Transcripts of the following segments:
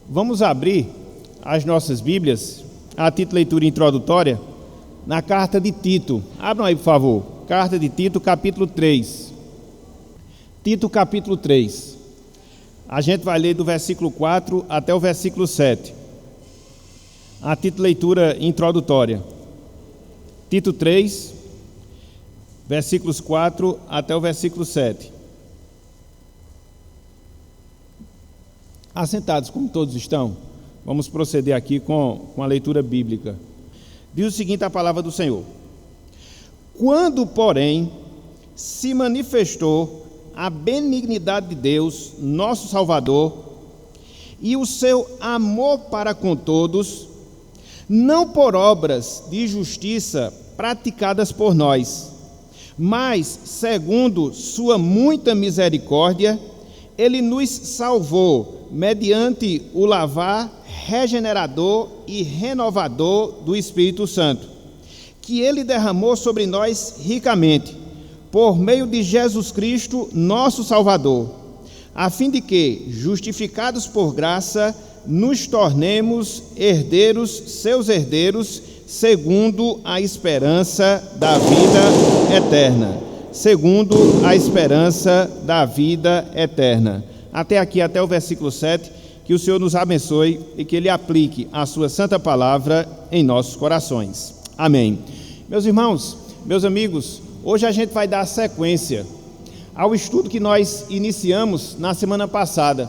Vamos abrir as nossas Bíblias, a título de leitura introdutória, na carta de Tito. Abram aí, por favor. Carta de Tito, capítulo 3. Tito, capítulo 3. A gente vai ler do versículo 4 até o versículo 7. A título de leitura introdutória. Tito 3, versículos 4 até o versículo 7. Assentados, como todos estão, vamos proceder aqui com a leitura bíblica. Diz o seguinte a palavra do Senhor: Quando, porém, se manifestou a benignidade de Deus, nosso Salvador, e o seu amor para com todos, não por obras de justiça praticadas por nós, mas, segundo sua muita misericórdia, Ele nos salvou mediante o lavar regenerador e renovador do Espírito Santo, que Ele derramou sobre nós ricamente, por meio de Jesus Cristo, nosso Salvador, a fim de que, justificados por graça, nos tornemos herdeiros, seus herdeiros, segundo a esperança da vida eterna. Segundo a esperança da vida eterna. Até aqui, até o versículo 7, que o Senhor nos abençoe e que Ele aplique a sua santa palavra em nossos corações. Amém. Meus irmãos, meus amigos, hoje a gente vai dar sequência ao estudo que nós iniciamos na semana passada,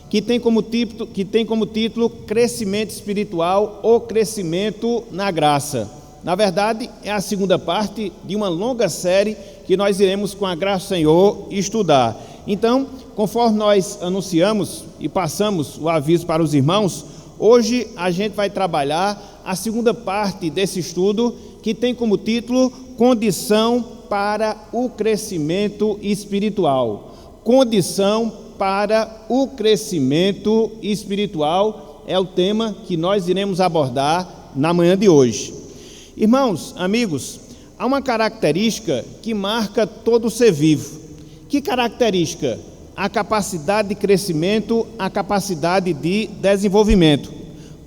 que tem como título Crescimento Espiritual ou Crescimento na Graça. Na verdade, é a segunda parte de uma longa série que nós iremos, com a graça do Senhor, estudar. Então, conforme nós anunciamos e passamos o aviso para os irmãos, hoje a gente vai trabalhar a segunda parte desse estudo, que tem como título Condição para o Crescimento Espiritual. Condição para o Crescimento Espiritual é o tema que nós iremos abordar na manhã de hoje. Irmãos, amigos, há uma característica que marca todo ser vivo. Que característica? A capacidade de crescimento, a capacidade de desenvolvimento.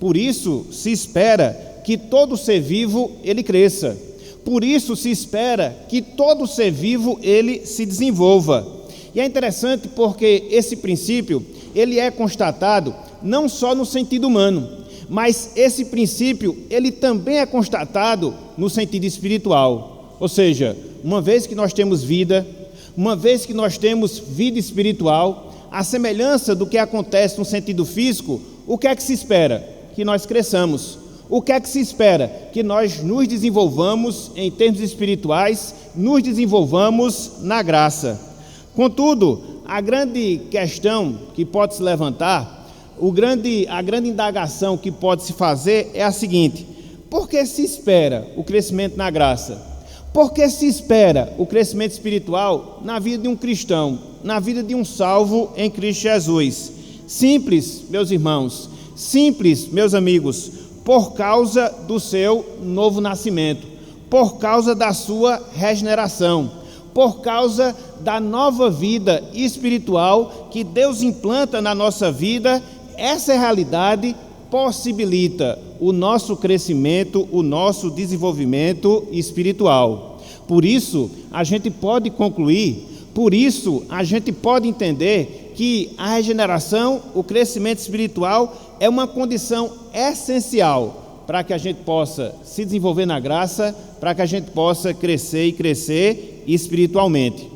Por isso se espera que todo ser vivo ele cresça. Por isso se espera que todo ser vivo ele se desenvolva. E é interessante porque esse princípio ele é constatado não só no sentido humano, mas esse princípio, ele também é constatado no sentido espiritual. Ou seja, uma vez que nós temos vida, uma vez que nós temos vida espiritual, a semelhança do que acontece no sentido físico, o que é que se espera? Que nós cresçamos. O que é que se espera? Que nós nos desenvolvamos em termos espirituais, nos desenvolvamos na graça. Contudo, a grande questão que pode se levantar, a grande indagação que pode se fazer é a seguinte: por que se espera o crescimento na graça? Por que se espera o crescimento espiritual na vida de um cristão, na vida de um salvo em Cristo Jesus? Simples, meus irmãos, simples, meus amigos, por causa do seu novo nascimento, por causa da sua regeneração, por causa da nova vida espiritual que Deus implanta na nossa vida. Essa realidade possibilita o nosso crescimento, o nosso desenvolvimento espiritual. Por isso, a gente pode concluir, por isso, a gente pode entender que a regeneração, o crescimento espiritual, é uma condição essencial para que a gente possa se desenvolver na graça, para que a gente possa crescer e crescer espiritualmente.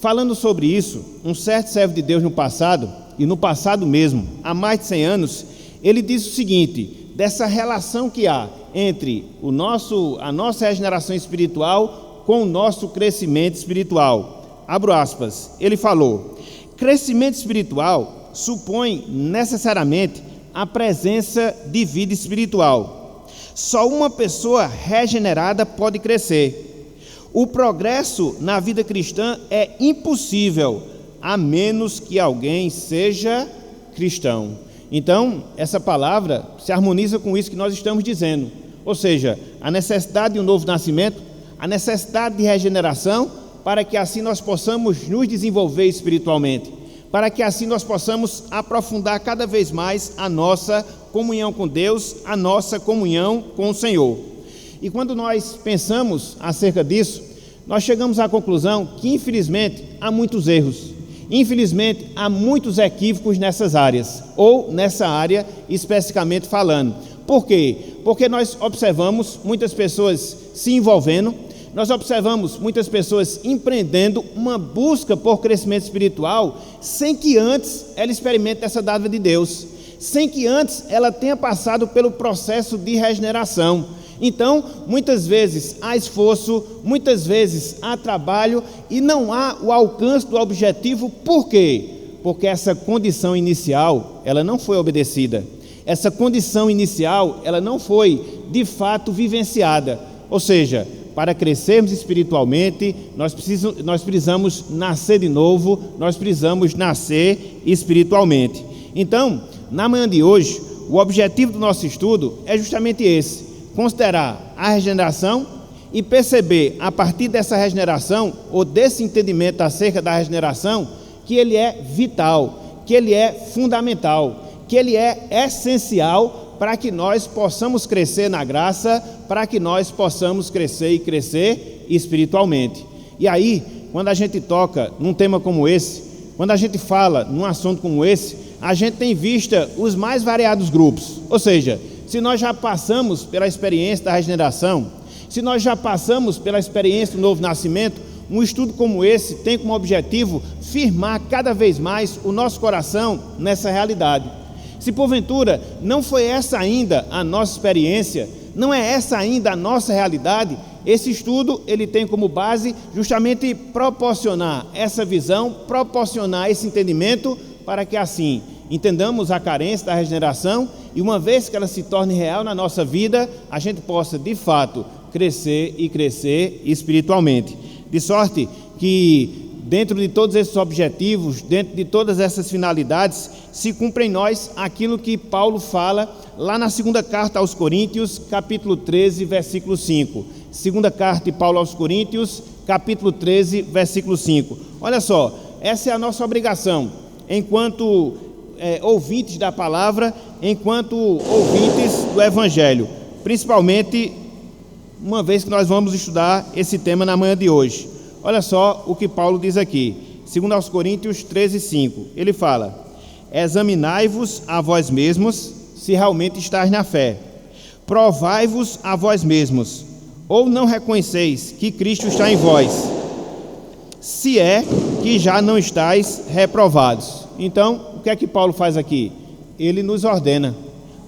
Falando sobre isso, um certo servo de Deus no passado, e no passado mesmo, há mais de 100 anos, ele diz o seguinte, dessa relação que há entre a nossa regeneração espiritual com o nosso crescimento espiritual. Abro aspas, ele falou: crescimento espiritual supõe necessariamente a presença de vida espiritual. Só uma pessoa regenerada pode crescer. O progresso na vida cristã é impossível, a menos que alguém seja cristão. Então, essa palavra se harmoniza com isso que nós estamos dizendo. Ou seja, a necessidade de um novo nascimento, a necessidade de regeneração, para que assim nós possamos nos desenvolver espiritualmente. para que assim nós possamos aprofundar cada vez mais a nossa comunhão com Deus, a nossa comunhão com o Senhor. E quando nós pensamos acerca disso, nós chegamos à conclusão que, infelizmente, há muitos erros. Infelizmente, há muitos equívocos nessas áreas, ou nessa área especificamente falando. Por quê? Porque nós observamos muitas pessoas se envolvendo, nós observamos muitas pessoas empreendendo uma busca por crescimento espiritual sem que antes ela experimente essa dádiva de Deus, sem que antes ela tenha passado pelo processo de regeneração. Então, muitas vezes há esforço, muitas vezes há trabalho e não há o alcance do objetivo. Por quê? Porque essa condição inicial, ela não foi obedecida. Essa condição inicial, ela não foi, de fato, vivenciada. Ou seja, para crescermos espiritualmente, nós precisamos nascer de novo, nós precisamos nascer espiritualmente. Então, na manhã de hoje, o objetivo do nosso estudo é justamente esse: considerar a regeneração e perceber, a partir dessa regeneração, ou desse entendimento acerca da regeneração, que ele é vital, que ele é fundamental, que ele é essencial para que nós possamos crescer na graça, para que nós possamos crescer e crescer espiritualmente. E aí, quando a gente toca num tema como esse, quando a gente fala num assunto como esse, a gente tem em vista os mais variados grupos. Ou seja, se nós já passamos pela experiência da regeneração, se nós já passamos pela experiência do novo nascimento, um estudo como esse tem como objetivo firmar cada vez mais o nosso coração nessa realidade. Se porventura não foi essa ainda a nossa experiência, não é essa ainda a nossa realidade, esse estudo ele tem como base justamente proporcionar essa visão, proporcionar esse entendimento, para que assim entendamos a carência da regeneração e, uma vez que ela se torne real na nossa vida, a gente possa de fato crescer e crescer espiritualmente. De sorte que, dentro de todos esses objetivos, dentro de todas essas finalidades, se cumpre em nós aquilo que Paulo fala lá na segunda carta aos Coríntios, capítulo 13, versículo 5. Segunda carta de Paulo aos Coríntios, capítulo 13, versículo 5. Olha só, essa é a nossa obrigação, enquanto ouvintes da palavra, enquanto ouvintes do Evangelho, principalmente uma vez que nós vamos estudar esse tema na manhã de hoje. Olha só o que Paulo diz aqui, 2 aos Coríntios 13, 5. Ele fala: examinai-vos a vós mesmos, se realmente estáis na fé. Provai-vos a vós mesmos, ou não reconheceis que Cristo está em vós, se é que já não estáis reprovados. Então, o que é que Paulo faz aqui? Ele nos ordena.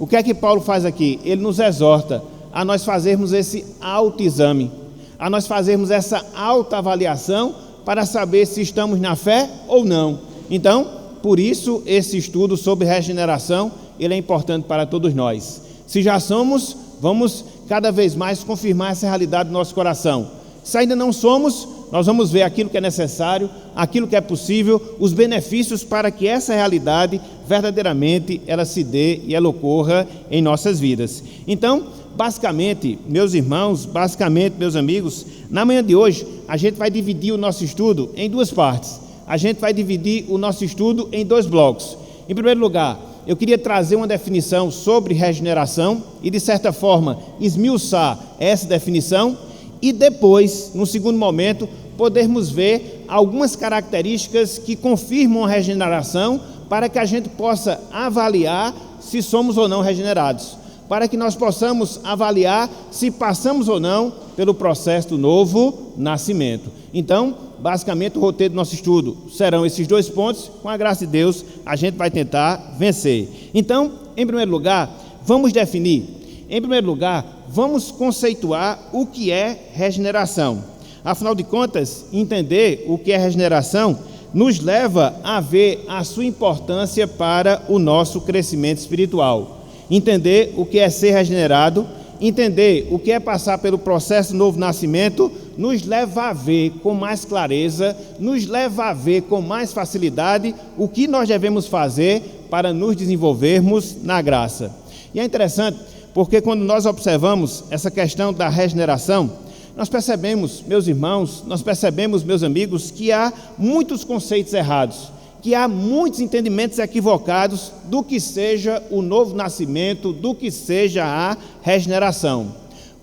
O que é que Paulo faz aqui? Ele nos exorta a nós fazermos esse autoexame, a nós fazermos essa autoavaliação para saber se estamos na fé ou não. Então, por isso, esse estudo sobre regeneração, ele é importante para todos nós. Se já somos, vamos cada vez mais confirmar essa realidade do nosso coração. Se ainda não somos, nós vamos ver aquilo que é necessário, aquilo que é possível, os benefícios para que essa realidade verdadeiramente ela se dê e ela ocorra em nossas vidas. Então, basicamente, meus irmãos, basicamente, meus amigos, na manhã de hoje, a gente vai dividir o nosso estudo em duas partes. A gente vai dividir o nosso estudo em dois blocos. Em primeiro lugar, eu queria trazer uma definição sobre regeneração e, de certa forma, esmiuçar essa definição e depois, no segundo momento, podermos ver algumas características que confirmam a regeneração para que a gente possa avaliar se somos ou não regenerados, para que nós possamos avaliar se passamos ou não pelo processo do novo nascimento. Então, basicamente, o roteiro do nosso estudo serão esses dois pontos. Com a graça de Deus, a gente vai tentar vencer. Então, em primeiro lugar, vamos definir. Em primeiro lugar, vamos conceituar o que é regeneração. Afinal de contas, entender o que é regeneração nos leva a ver a sua importância para o nosso crescimento espiritual. Entender o que é ser regenerado, entender o que é passar pelo processo do novo nascimento, nos leva a ver com mais clareza, nos leva a ver com mais facilidade o que nós devemos fazer para nos desenvolvermos na graça. E é interessante porque quando nós observamos essa questão da regeneração, nós percebemos, meus irmãos, nós percebemos, meus amigos, que há muitos conceitos errados que há muitos entendimentos equivocados do que seja o novo nascimento, do que seja a regeneração.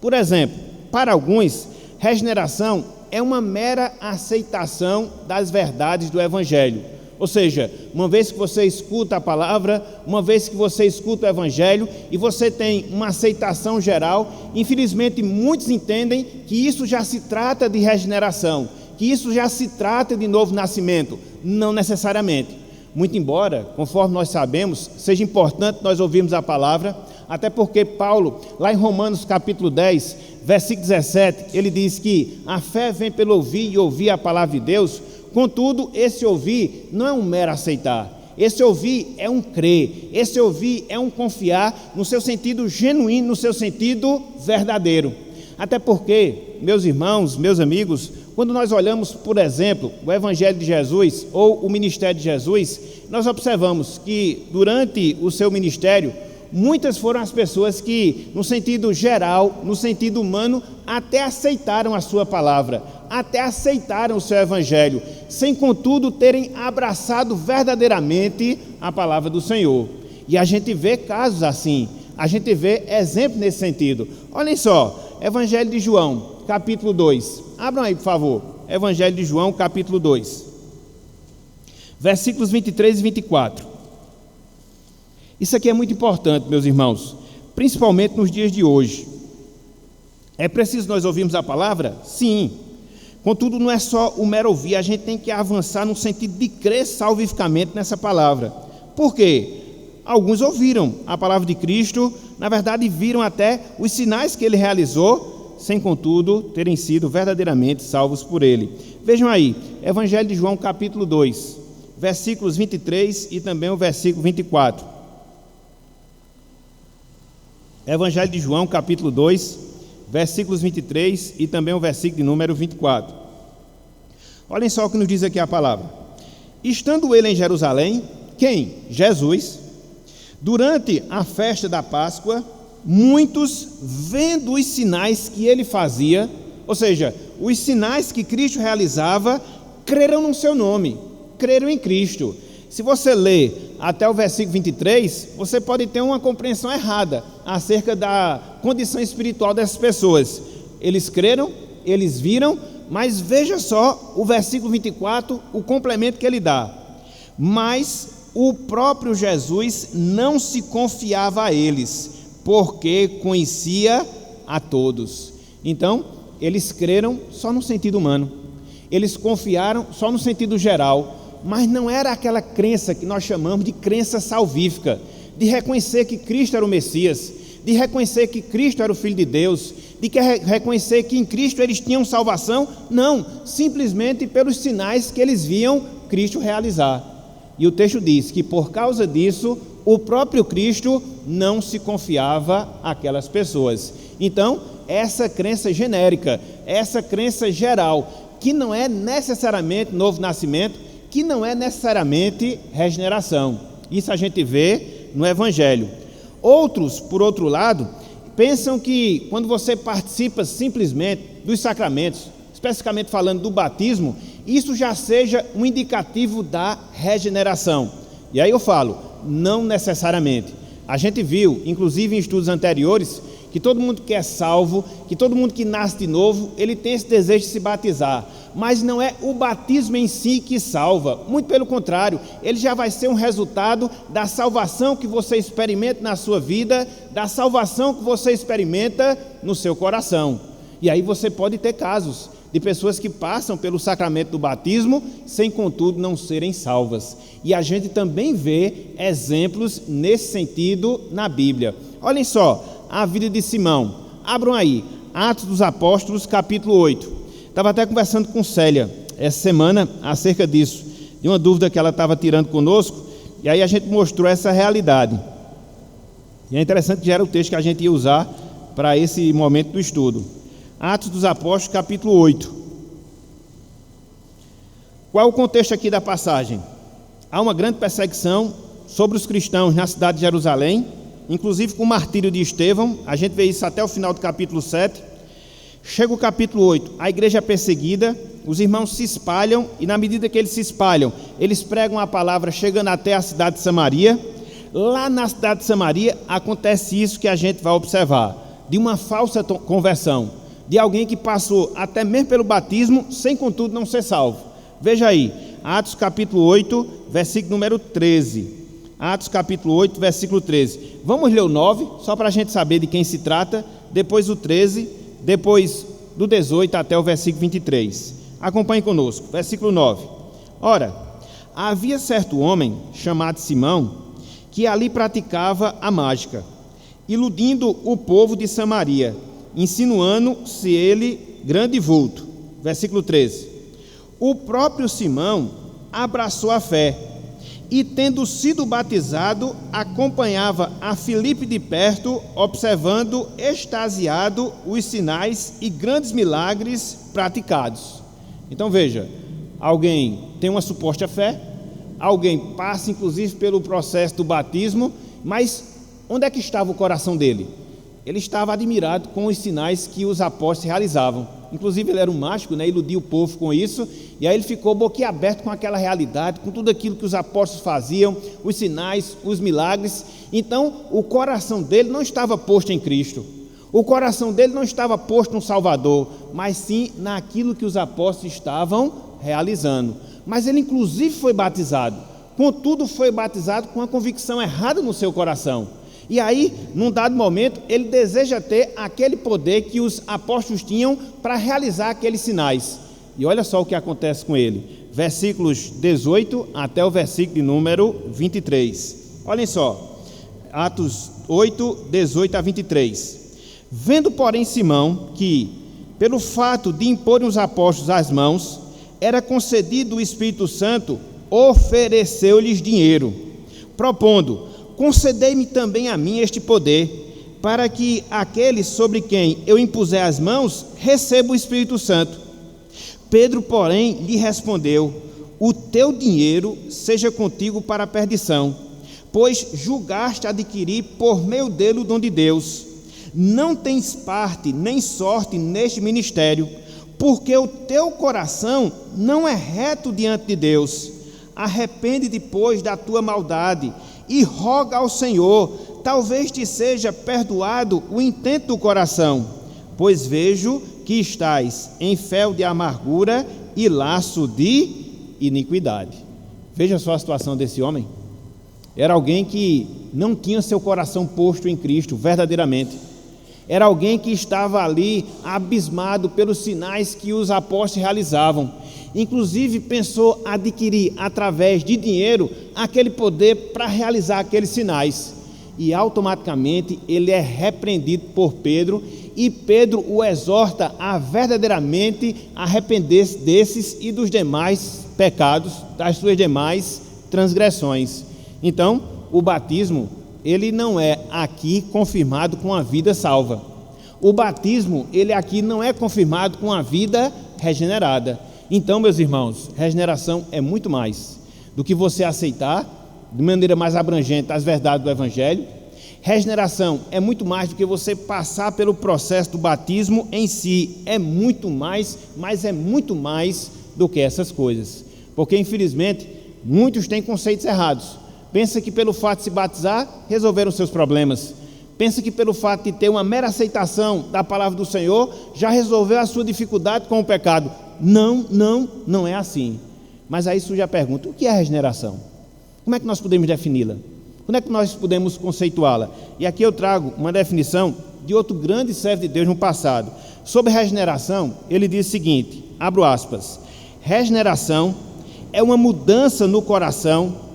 Por exemplo, para alguns, regeneração é uma mera aceitação das verdades do Evangelho. Ou seja, uma vez que você escuta a palavra, uma vez que você escuta o Evangelho e você tem uma aceitação geral, infelizmente muitos entendem que isso já se trata de regeneração, que isso já se trata de novo nascimento. Não necessariamente. Muito embora, conforme nós sabemos, seja importante nós ouvirmos a palavra, até porque Paulo, lá em Romanos capítulo 10, versículo 17, ele diz que a fé vem pelo ouvir e ouvir a palavra de Deus. Contudo, esse ouvir não é um mero aceitar, esse ouvir é um crer, esse ouvir é um confiar no seu sentido genuíno, no seu sentido verdadeiro. Até porque, meus irmãos, meus amigos, quando nós olhamos, por exemplo, o Evangelho de Jesus ou o ministério de Jesus, nós observamos que durante o seu ministério, muitas foram as pessoas que, no sentido geral, no sentido humano, até aceitaram a sua palavra, até aceitaram o seu evangelho, sem contudo terem abraçado verdadeiramente a palavra do Senhor. E a gente vê casos assim, a gente vê exemplo nesse sentido. Olhem só, Evangelho de João, capítulo 2. Abram aí, por favor. Evangelho de João, capítulo 2. Versículos 23 e 24. Isso aqui é muito importante, meus irmãos, principalmente nos dias de hoje. É preciso nós ouvirmos a palavra? Sim. Contudo, não é só o mero ouvir, a gente tem que avançar no sentido de crer salvificamente nessa palavra. Por quê? Alguns ouviram a palavra de Cristo, na verdade viram até os sinais que ele realizou, sem contudo terem sido verdadeiramente salvos por ele. Vejam aí, Evangelho de João capítulo 2, versículos 23 e também o versículo 24. Evangelho de João capítulo 2, versículos 23 e também o versículo de número 24. Olhem só o que nos diz aqui a palavra. Estando ele em Jerusalém, quem? Jesus. Durante a festa da Páscoa, muitos, vendo os sinais que ele fazia, ou seja, os sinais que Cristo realizava, creram no seu nome, creram em Cristo. Se você ler até o versículo 23, você pode ter uma compreensão errada acerca da condição espiritual dessas pessoas. Eles creram, eles viram, mas veja só o versículo 24, o complemento que ele dá. Mas o próprio Jesus não se confiava a eles, porque conhecia a todos. Então, eles creram só no sentido humano, eles confiaram só no sentido geral, mas não era aquela crença que nós chamamos de crença salvífica, de reconhecer que Cristo era o Messias, de reconhecer que Cristo era o Filho de Deus, de reconhecer que em Cristo eles tinham salvação. Não, simplesmente pelos sinais que eles viam Cristo realizar. E o texto diz que por causa disso, o próprio Cristo não se confiava àquelas pessoas. Então, essa crença genérica, essa crença geral, que não é necessariamente novo nascimento, que não é necessariamente regeneração. Isso a gente vê no Evangelho. Outros, por outro lado, pensam que quando você participa simplesmente dos sacramentos, especificamente falando do batismo, isso já seja um indicativo da regeneração. E aí eu falo, não necessariamente. A gente viu, inclusive em estudos anteriores, que todo mundo que é salvo, que todo mundo que nasce de novo, ele tem esse desejo de se batizar. Mas não é o batismo em si que salva, muito pelo contrário, ele já vai ser um resultado da salvação que você experimenta na sua vida, da salvação que você experimenta no seu coração. E aí você pode ter casos de pessoas que passam pelo sacramento do batismo, sem contudo não serem salvas. E a gente também vê exemplos nesse sentido na Bíblia. Olhem só, a vida de Simão. Abram aí, Atos dos Apóstolos, capítulo 8. Estava até conversando com Célia essa semana acerca disso, de uma dúvida que ela estava tirando conosco, e aí a gente mostrou essa realidade. E é interessante que já era o texto que a gente ia usar para esse momento do estudo. Atos dos Apóstolos, capítulo 8. Qual é o contexto aqui da passagem? Há uma grande perseguição sobre os cristãos na cidade de Jerusalém, inclusive com o martírio de Estevão. A gente vê isso até o final do capítulo 7. Chega o capítulo 8, a igreja é perseguida, os irmãos se espalham, e na medida que eles se espalham, eles pregam a palavra chegando até a cidade de Samaria. Lá na cidade de Samaria acontece isso que a gente vai observar, de uma falsa conversão, de alguém que passou até mesmo pelo batismo, sem contudo não ser salvo. Veja aí, Atos capítulo 8, versículo número 13. Atos capítulo 8, versículo 13. Vamos ler o 9, só para a gente saber de quem se trata, depois o 13, depois do 18 até o versículo 23. Acompanhe conosco, versículo 9. Ora, havia certo homem, chamado Simão, que ali praticava a mágica, iludindo o povo de Samaria, insinuando-se ele grande vulto. Versículo 13. O próprio Simão abraçou a fé, e tendo sido batizado, acompanhava a Filipe de perto, observando extasiado os sinais e grandes milagres praticados. Então veja, alguém tem uma suposta fé, alguém passa inclusive pelo processo do batismo, mas onde é que estava o coração dele? Ele estava admirado com os sinais que os apóstolos realizavam. Inclusive ele era um mágico, iludia o povo com isso, e aí ele ficou boquiaberto com aquela realidade, com tudo aquilo que os apóstolos faziam, os sinais, os milagres. Então o coração dele não estava posto em Cristo, o coração dele não estava posto no Salvador, mas sim naquilo que os apóstolos estavam realizando. Mas ele inclusive foi batizado, contudo foi batizado com uma convicção errada no seu coração. E aí, num dado momento, ele deseja ter aquele poder que os apóstolos tinham para realizar aqueles sinais. E olha só o que acontece com ele. Versículos 18 até o versículo de número 23. Olhem só, Atos 8, 18 a 23. Vendo, porém, Simão que, pelo fato de imporem os apóstolos as mãos, era concedido o Espírito Santo, ofereceu-lhes dinheiro, propondo: concedei-me também a mim este poder, para que aquele sobre quem eu impuser as mãos receba o Espírito Santo. Pedro, porém, lhe respondeu: o teu dinheiro seja contigo para a perdição, pois julgaste adquirir por meio dele o dom de Deus. Não tens parte nem sorte neste ministério, porque o teu coração não é reto diante de Deus. Arrepende-te, pois, da tua maldade, e roga ao Senhor, talvez te seja perdoado o intento do coração, pois vejo que estás em fel de amargura e laço de iniquidade. Veja só a situação desse homem. Era alguém que não tinha seu coração posto em Cristo verdadeiramente. Era alguém que estava ali abismado pelos sinais que os apóstolos realizavam. Inclusive pensou adquirir através de dinheiro aquele poder para realizar aqueles sinais, e automaticamente ele é repreendido por Pedro, e Pedro o exorta a verdadeiramente arrepender-se desses e dos demais pecados, das suas demais transgressões. Então o batismo, ele não é aqui confirmado com a vida salva. O batismo, ele aqui não é confirmado com a vida regenerada. Então, meus irmãos, regeneração é muito mais do que você aceitar de maneira mais abrangente as verdades do Evangelho. Regeneração é muito mais do que você passar pelo processo do batismo em si. É muito mais, mas é muito mais do que essas coisas. Porque, infelizmente, muitos têm conceitos errados. Pensa que pelo fato de se batizar, resolveram seus problemas. Pensa que pelo fato de ter uma mera aceitação da palavra do Senhor, já resolveu a sua dificuldade com o pecado. Não é assim. Mas aí surge a pergunta: o que é a regeneração? Como é que nós podemos defini-la? Como é que nós podemos conceituá-la? E aqui eu trago uma definição de outro grande servo de Deus no passado. Sobre regeneração, ele diz o seguinte, abro aspas: regeneração é uma mudança no coração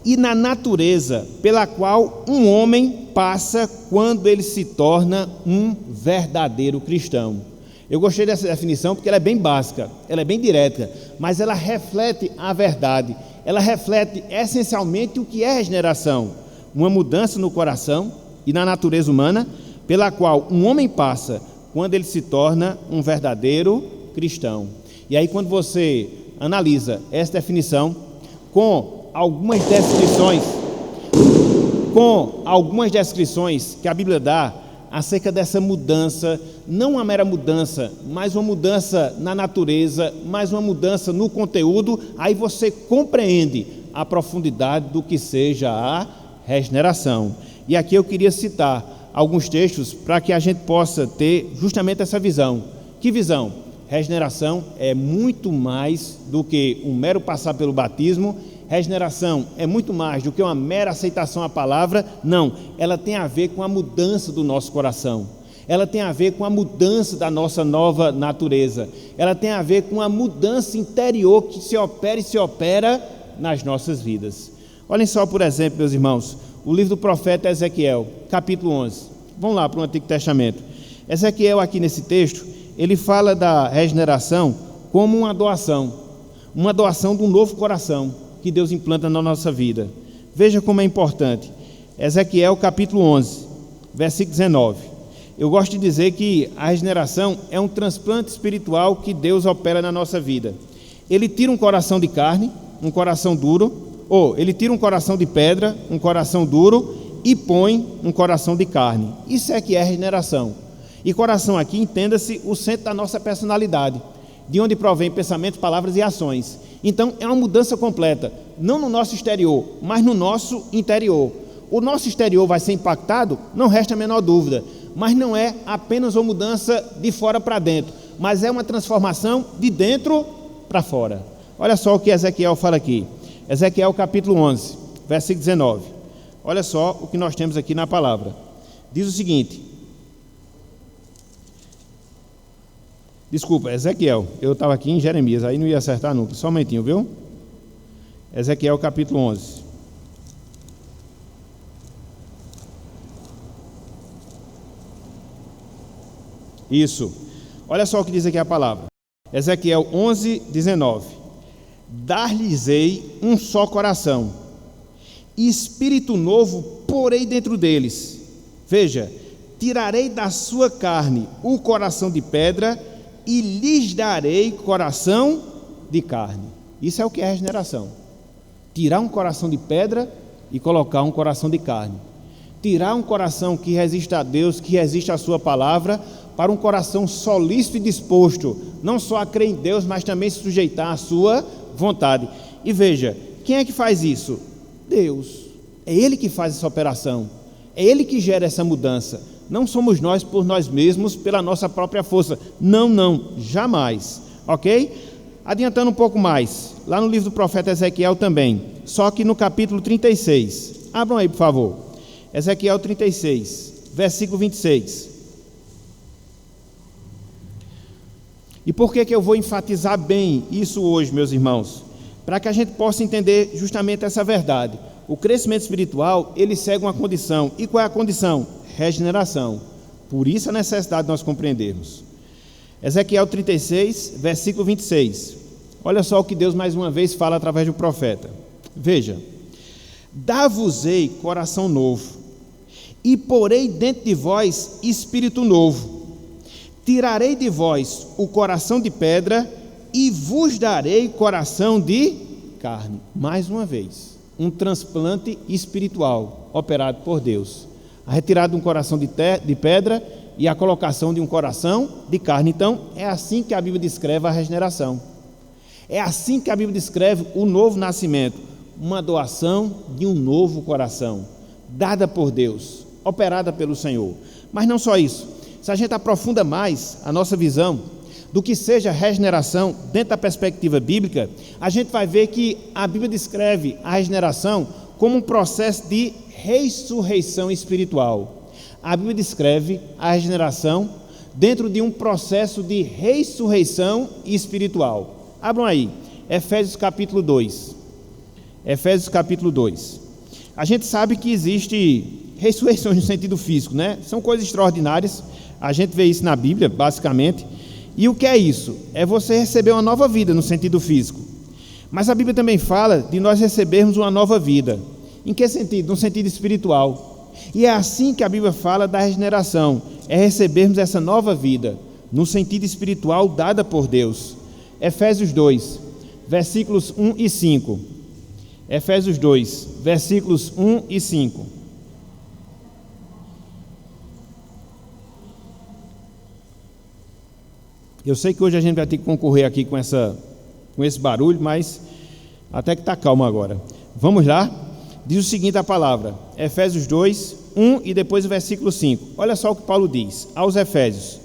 e na natureza pela qual um homem passa quando ele se torna um verdadeiro cristão. Eu gostei dessa definição porque ela é bem básica, ela é bem direta, mas ela reflete a verdade, ela reflete essencialmente o que é regeneração: uma mudança no coração e na natureza humana, pela qual um homem passa quando ele se torna um verdadeiro cristão. E aí, quando você analisa essa definição com algumas descrições que a Bíblia dá acerca dessa mudança, não uma mera mudança, mas uma mudança na natureza, mas uma mudança no conteúdo, aí você compreende a profundidade do que seja a regeneração. E aqui eu queria citar alguns textos para que a gente possa ter justamente essa visão. Que visão? Regeneração é muito mais do que um mero passar pelo batismo. Regeneração é muito mais do que uma mera aceitação à palavra. Não, ela tem a ver com a mudança do nosso coração. Ela tem a ver com a mudança da nossa nova natureza. Ela tem a ver com a mudança interior que se opera nas nossas vidas. Olhem só, por exemplo, meus irmãos, o livro do profeta Ezequiel, capítulo 11. Vamos lá para o Antigo Testamento. Ezequiel, aqui nesse texto, ele fala da regeneração como uma doação de um novo coração que Deus implanta na nossa vida. Veja como é importante. Ezequiel capítulo 11, versículo 19. Eu gosto de dizer que a regeneração é um transplante espiritual que Deus opera na nossa vida. Ele tira um coração de carne, um coração duro, ou ele tira um coração de pedra, um coração duro, e põe um coração de carne. Isso é que é regeneração. E coração aqui, entenda-se, o centro da nossa personalidade, de onde provém pensamentos, palavras e ações. Então, é uma mudança completa, não no nosso exterior, mas no nosso interior. O nosso exterior vai ser impactado, não resta a menor dúvida, mas não é apenas uma mudança de fora para dentro, mas é uma transformação de dentro para fora. Olha só o que Ezequiel fala aqui. Ezequiel capítulo 11, versículo 19. Olha só o que nós temos aqui na palavra. Diz o seguinte... Desculpa, Ezequiel, eu estava aqui em Jeremias, aí não ia acertar nunca, só um momentinho, viu? Ezequiel capítulo 11. Isso, olha só o que diz aqui a palavra. Ezequiel 11, 19. Dar-lhes-ei um só coração, e espírito novo porei dentro deles. Veja, tirarei da sua carne o coração de pedra, e lhes darei coração de carne. Isso é o que é regeneração. Tirar um coração de pedra e colocar um coração de carne. Tirar um coração que resiste a Deus, que resiste à sua palavra, para um coração solícito e disposto, não só a crer em Deus, mas também se sujeitar à sua vontade. E veja, quem é que faz isso? Deus. É Ele que faz essa operação. É Ele que gera essa mudança. Não somos nós por nós mesmos, pela nossa própria força. Não, jamais. Ok? Adiantando um pouco mais, lá no livro do profeta Ezequiel também, só que no capítulo 36. Abram aí, por favor. Ezequiel 36, versículo 26. E por que eu vou enfatizar bem isso hoje, meus irmãos? Para que a gente possa entender justamente essa verdade. O crescimento espiritual, ele segue uma condição. E qual é a condição? Regeneração. Por isso a necessidade de nós compreendermos. Ezequiel 36, versículo 26. Olha só o que Deus mais uma vez fala através do profeta. Veja: dá-vos-ei coração novo, e porei dentro de vós espírito novo. Tirarei de vós o coração de pedra, e vos darei coração de carne. Mais uma vez, um transplante espiritual operado por Deus. A retirada de um coração de pedra e a colocação de um coração de carne. Então, é assim que a Bíblia descreve a regeneração. É assim que a Bíblia descreve o novo nascimento. Uma doação de um novo coração, dada por Deus, operada pelo Senhor. Mas não só isso. Se a gente aprofunda mais a nossa visão do que seja regeneração dentro da perspectiva bíblica, a gente vai ver que a Bíblia descreve a regeneração como um processo de ressurreição espiritual. A Bíblia descreve a regeneração dentro de um processo de ressurreição espiritual. Abram aí, Efésios capítulo 2. Efésios capítulo 2. A gente sabe que existe ressurreições no sentido físico, né? São coisas extraordinárias. A gente vê isso na Bíblia, basicamente. E o que é isso? É você receber uma nova vida no sentido físico. Mas a Bíblia também fala de nós recebermos uma nova vida. Em que sentido? No sentido espiritual. E é assim que a Bíblia fala da regeneração. É recebermos essa nova vida no sentido espiritual dada por Deus. Efésios 2, versículos 1 e 5. Efésios 2, versículos 1 e 5. Eu sei que hoje a gente vai ter que concorrer aqui com esse barulho, mas até que está calmo agora. Vamos lá? Diz o seguinte a palavra, Efésios 2, 1 e depois o versículo 5. Olha só o que Paulo diz aos Efésios.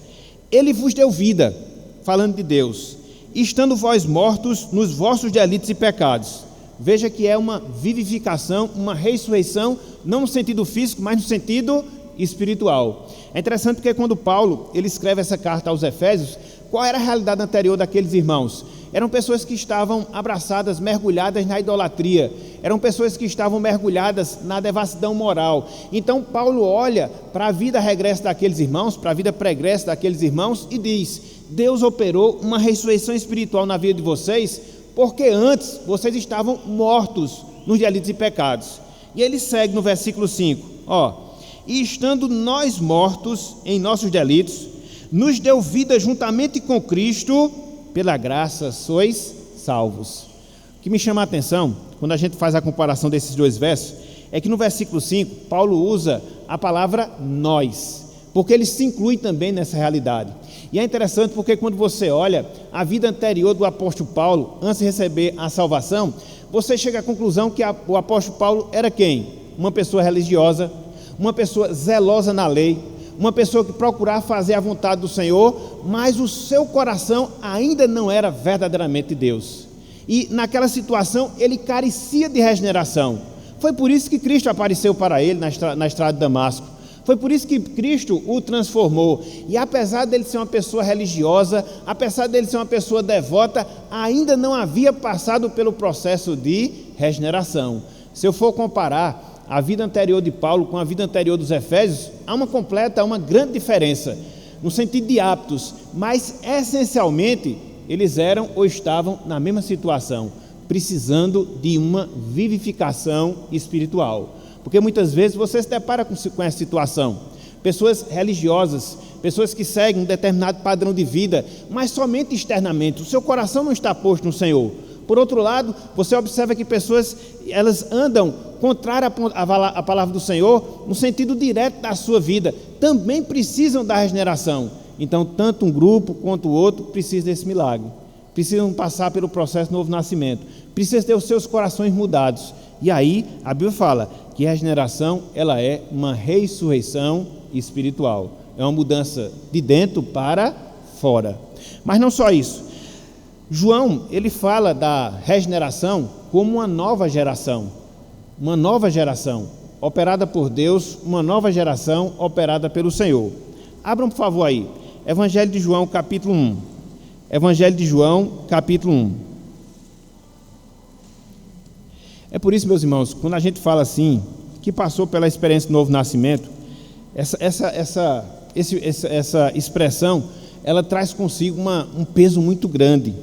Ele vos deu vida, falando de Deus, estando vós mortos nos vossos delitos e pecados. Veja que é uma vivificação, uma ressurreição, não no sentido físico, mas no sentido espiritual. É interessante porque quando Paulo ele escreve essa carta aos Efésios, qual era a realidade anterior daqueles irmãos? Eram pessoas que estavam abraçadas, mergulhadas na idolatria, eram pessoas que estavam mergulhadas na devassidão moral. Então Paulo olha para a vida regressa daqueles irmãos, para a vida pregressa daqueles irmãos e diz: Deus operou uma ressurreição espiritual na vida de vocês, porque antes vocês estavam mortos nos delitos e pecados. E ele segue no versículo 5, e estando nós mortos em nossos delitos, nos deu vida juntamente com Cristo, pela graça sois salvos. O que me chama a atenção, quando a gente faz a comparação desses dois versos, é que no versículo 5, Paulo usa a palavra nós, porque ele se inclui também nessa realidade. E é interessante porque quando você olha a vida anterior do apóstolo Paulo, antes de receber a salvação, você chega à conclusão que o apóstolo Paulo era quem? Uma pessoa religiosa, uma pessoa zelosa na lei, uma pessoa que procurava fazer a vontade do Senhor, mas o seu coração ainda não era verdadeiramente de Deus. E naquela situação ele carecia de regeneração. Foi por isso que Cristo apareceu para ele na estrada de Damasco. Foi por isso que Cristo o transformou. E apesar dele ser uma pessoa religiosa, apesar dele ser uma pessoa devota, ainda não havia passado pelo processo de regeneração. Se eu for comparar a vida anterior de Paulo com a vida anterior dos Efésios, há uma grande diferença no sentido de hábitos, mas essencialmente eles eram ou estavam na mesma situação, precisando de uma vivificação espiritual. Porque muitas vezes você se depara com essa situação, pessoas religiosas, pessoas que seguem um determinado padrão de vida, mas somente externamente, o seu coração não está posto no Senhor. Por outro lado, você observa que pessoas, elas andam contrário à palavra do Senhor, no sentido direto da sua vida, também precisam da regeneração. Então, tanto um grupo quanto o outro precisam desse milagre, precisam passar pelo processo de novo nascimento, precisam ter os seus corações mudados. E aí, a Bíblia fala que a regeneração, ela é uma ressurreição espiritual, é uma mudança de dentro para fora. Mas não só isso. João, ele fala da regeneração como uma nova geração, operada por Deus, uma nova geração operada pelo Senhor. Abram, por favor, aí, Evangelho de João, capítulo 1. Evangelho de João, capítulo 1. É por isso, meus irmãos, quando a gente fala assim, que passou pela experiência do novo nascimento, essa expressão, ela traz consigo um peso muito grande.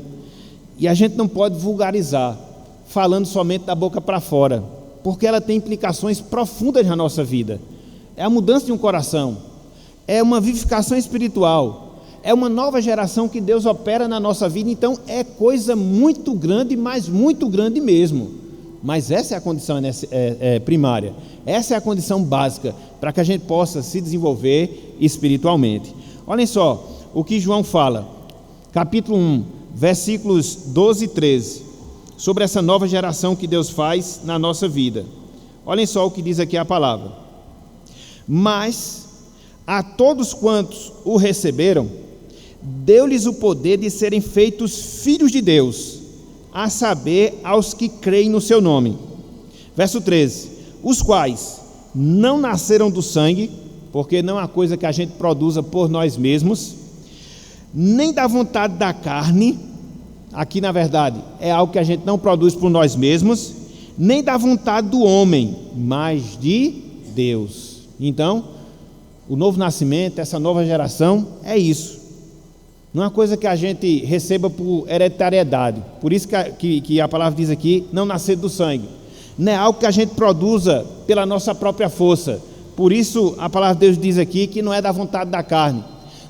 E a gente não pode vulgarizar, falando somente da boca para fora, porque ela tem implicações profundas na nossa vida. É a mudança de um coração, é uma vivificação espiritual, é uma nova geração que Deus opera na nossa vida. Então é coisa muito grande, mas muito grande mesmo. Mas essa é a condição primária, essa é a condição básica para que a gente possa se desenvolver espiritualmente. Olhem só o que João fala, capítulo 1, versículos 12 e 13, sobre essa nova geração que Deus faz na nossa vida. Olhem só o que diz aqui a palavra. Mas a todos quantos o receberam, deu-lhes o poder de serem feitos filhos de Deus, a saber, aos que creem no seu nome. Verso 13, os quais não nasceram do sangue, porque não há coisa que a gente produza por nós mesmos, nem da vontade da carne, aqui na verdade é algo que a gente não produz por nós mesmos, nem da vontade do homem, mas de Deus. Então, o novo nascimento, essa nova geração, é isso. Não é uma coisa que a gente receba por hereditariedade. Por isso que a palavra diz aqui, não nascer do sangue. Não é algo que a gente produza pela nossa própria força. Por isso a palavra de Deus diz aqui que não é da vontade da carne.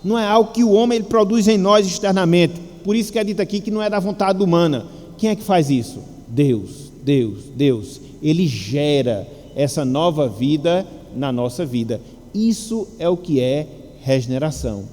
Não é algo que o homem ele produz em nós externamente. Por isso que é dito aqui que não é da vontade humana. Quem é que faz isso? Deus. Ele gera essa nova vida na nossa vida. Isso é o que é regeneração.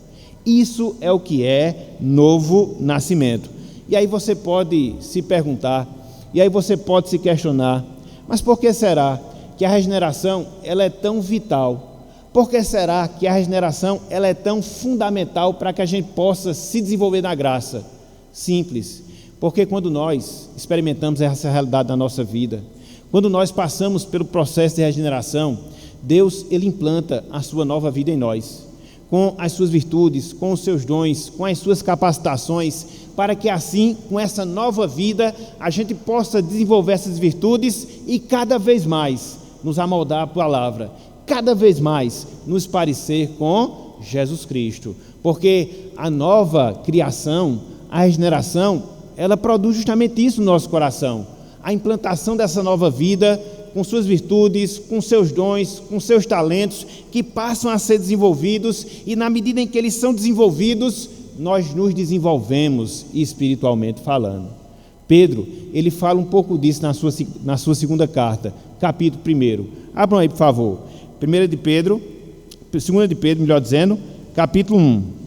Isso é o que é novo nascimento. E aí você pode se perguntar, e aí você pode se questionar, mas por que será que a regeneração ela é tão vital? Por que será que a regeneração ela é tão fundamental para que a gente possa se desenvolver na graça? Simples, porque quando nós experimentamos essa realidade na nossa vida, quando nós passamos pelo processo de regeneração, Deus ele implanta a sua nova vida em nós, com as suas virtudes, com os seus dons, com as suas capacitações, para que assim, com essa nova vida, a gente possa desenvolver essas virtudes e cada vez mais nos amoldar a palavra, cada vez mais nos parecer com Jesus Cristo, porque a nova criação, a regeneração, ela produz justamente isso no nosso coração, a implantação dessa nova vida, com suas virtudes, com seus dons, com seus talentos, que passam a ser desenvolvidos, e na medida em que eles são desenvolvidos, nós nos desenvolvemos espiritualmente falando. Pedro, ele fala um pouco disso na sua segunda carta, capítulo 1. Abram aí, por favor. 2 de Pedro, melhor dizendo, capítulo 1.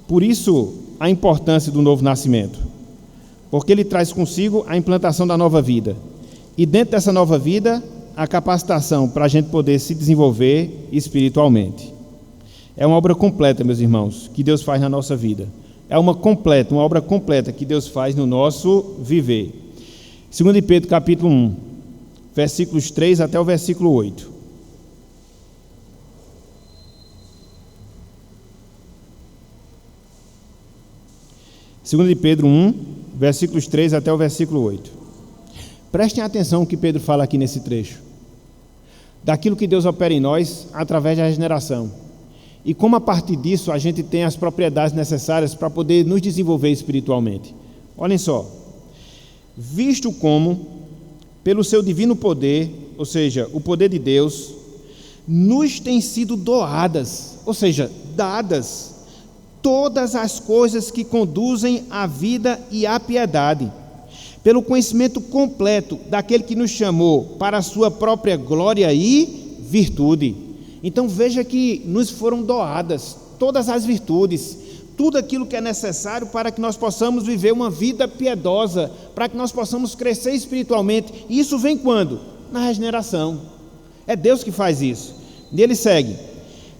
Por isso, a importância do novo nascimento, porque ele traz consigo a implantação da nova vida, e dentro dessa nova vida, a capacitação para a gente poder se desenvolver espiritualmente. É uma obra completa, meus irmãos, que Deus faz na nossa vida. É uma obra completa que Deus faz no nosso viver. 2 Pedro capítulo 1, versículos 3 até o versículo 8. Segundo de Pedro 1, versículos 3 até o versículo 8. Prestem atenção no que Pedro fala aqui nesse trecho. Daquilo que Deus opera em nós através da regeneração. E como a partir disso a gente tem as propriedades necessárias para poder nos desenvolver espiritualmente. Olhem só. Visto como, pelo seu divino poder, ou seja, o poder de Deus, nos têm sido doadas, ou seja, dadas, todas as coisas que conduzem à vida e à piedade, pelo conhecimento completo daquele que nos chamou para a sua própria glória e virtude. Então veja que nos foram doadas todas as virtudes, tudo aquilo que é necessário para que nós possamos viver uma vida piedosa, para que nós possamos crescer espiritualmente. E isso vem quando? Na regeneração. É Deus que faz isso. E ele segue,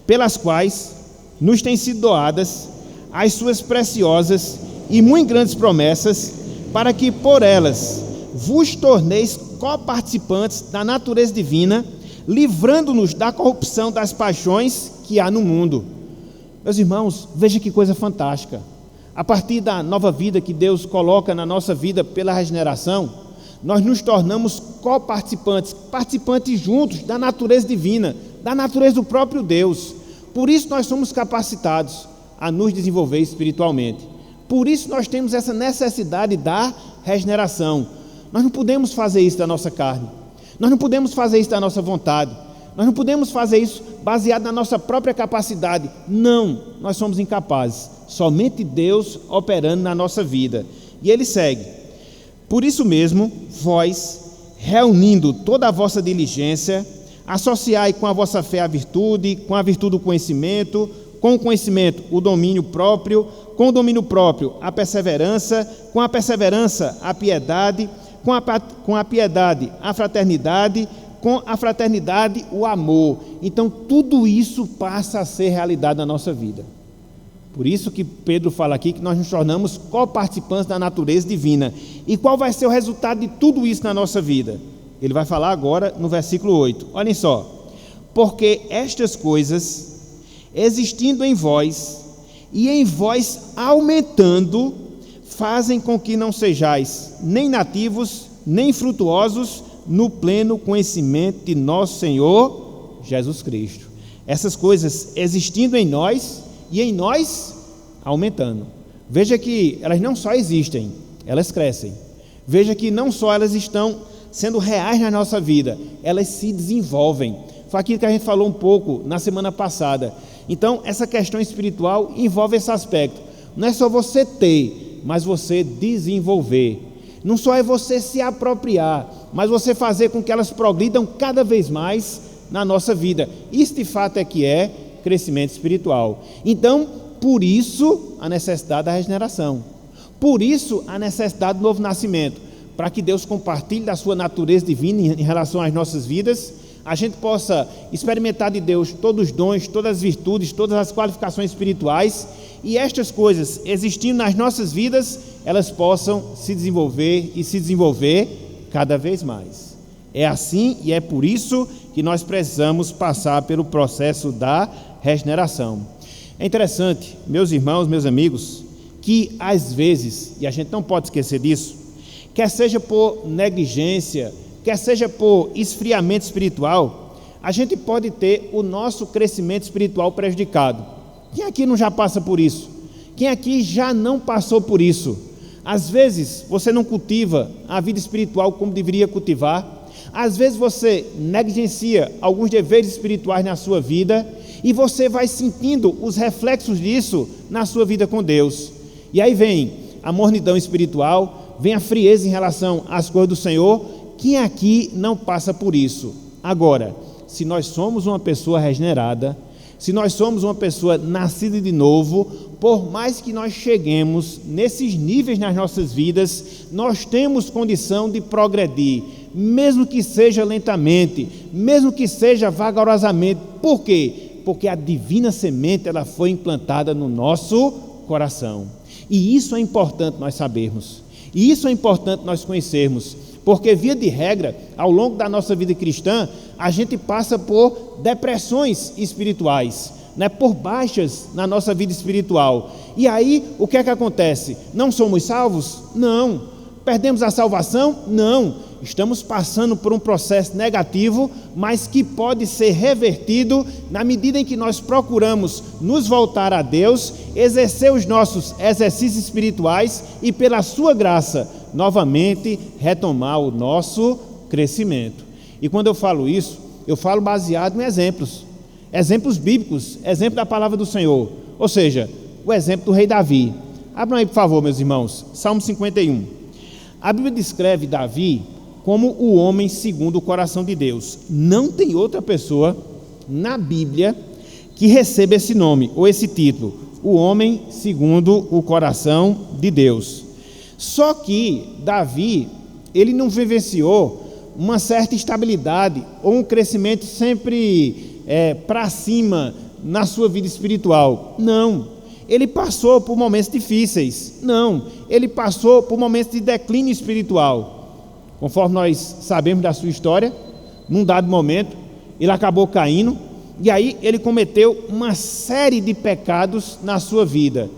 pelas quais nos têm sido doadas as suas preciosas e muito grandes promessas, para que por elas vos torneis coparticipantes da natureza divina, livrando-nos da corrupção das paixões que há no mundo. Meus irmãos, veja que coisa fantástica. A partir da nova vida que Deus coloca na nossa vida pela regeneração, nós nos tornamos coparticipantes, participantes juntos da natureza divina, da natureza do próprio Deus. Por isso nós somos capacitados a nos desenvolver espiritualmente. Por isso nós temos essa necessidade da regeneração. Nós não podemos fazer isso da nossa carne. Nós não podemos fazer isso da nossa vontade. Nós não podemos fazer isso baseado na nossa própria capacidade. Não, nós somos incapazes. Somente Deus operando na nossa vida. E ele segue. Por isso mesmo, vós, reunindo toda a vossa diligência, associai com a vossa fé a virtude, com a virtude o conhecimento, com o conhecimento o domínio próprio, com o domínio próprio a perseverança, com a perseverança a piedade, com a piedade a fraternidade, com a fraternidade o amor. Então tudo isso passa a ser realidade na nossa vida. Por isso que Pedro fala aqui que nós nos tornamos coparticipantes da natureza divina. E qual vai ser o resultado de tudo isso na nossa vida? Ele vai falar agora no versículo 8. Olhem só. Porque estas coisas, existindo em vós, e em vós aumentando, fazem com que não sejais nem nativos, nem frutuosos no pleno conhecimento de nosso Senhor Jesus Cristo. Essas coisas existindo em nós e em nós aumentando. Veja que elas não só existem, elas crescem. Veja que não só elas estão sendo reais na nossa vida, elas se desenvolvem. Foi aquilo que a gente falou um pouco na semana passada. Então, essa questão espiritual envolve esse aspecto. Não é só você ter, mas você desenvolver. Não só é você se apropriar, mas você fazer com que elas progridam cada vez mais na nossa vida. Isso de fato é que é crescimento espiritual. Então, por isso a necessidade da regeneração. Por isso a necessidade do novo nascimento, para que Deus compartilhe da sua natureza divina em relação às nossas vidas, a gente possa experimentar de Deus todos os dons, todas as virtudes, todas as qualificações espirituais, e estas coisas existindo nas nossas vidas, elas possam se desenvolver e se desenvolver cada vez mais. É assim e é por isso que nós precisamos passar pelo processo da regeneração. É interessante, meus irmãos, meus amigos, que às vezes, e a gente não pode esquecer disso, quer seja por negligência, quer seja por esfriamento espiritual, a gente pode ter o nosso crescimento espiritual prejudicado. Quem aqui não já passa por isso? Quem aqui já não passou por isso? Às vezes você não cultiva a vida espiritual como deveria cultivar, às vezes você negligencia alguns deveres espirituais na sua vida e você vai sentindo os reflexos disso na sua vida com Deus. E aí vem a mornidão espiritual, vem a frieza em relação às coisas do Senhor. Quem aqui não passa por isso? Agora, se nós somos uma pessoa regenerada, se nós somos uma pessoa nascida de novo, por mais que nós cheguemos nesses níveis nas nossas vidas, nós temos condição de progredir, mesmo que seja lentamente, mesmo que seja vagarosamente. Por quê? Porque a divina semente ela foi implantada no nosso coração. E isso é importante nós sabermos. E isso é importante nós conhecermos. Porque, via de regra, ao longo da nossa vida cristã, a gente passa por depressões espirituais, né? Por baixas na nossa vida espiritual. E aí, o que é que acontece? Não somos salvos? Não. Perdemos a salvação? Não. Estamos passando por um processo negativo, mas que pode ser revertido na medida em que nós procuramos nos voltar a Deus, exercer os nossos exercícios espirituais e, pela sua graça, novamente retomar o nosso crescimento. E quando eu falo isso, eu falo baseado em exemplos bíblicos, exemplo da palavra do Senhor, ou seja, o exemplo do rei Davi. Abram aí, por favor, meus irmãos, Salmo 51. A Bíblia descreve Davi como o homem segundo o coração de Deus. Não tem outra pessoa na Bíblia que receba esse nome, ou esse título, o homem segundo o coração de Deus. Só que Davi, ele não vivenciou uma certa estabilidade, ou um crescimento sempre para cima na sua vida espiritual. Não, ele passou por momentos difíceis. Não, ele passou por momentos de declínio espiritual. Conforme nós sabemos da sua história, num dado momento, ele acabou caindo, e aí ele cometeu uma série de pecados na sua vida.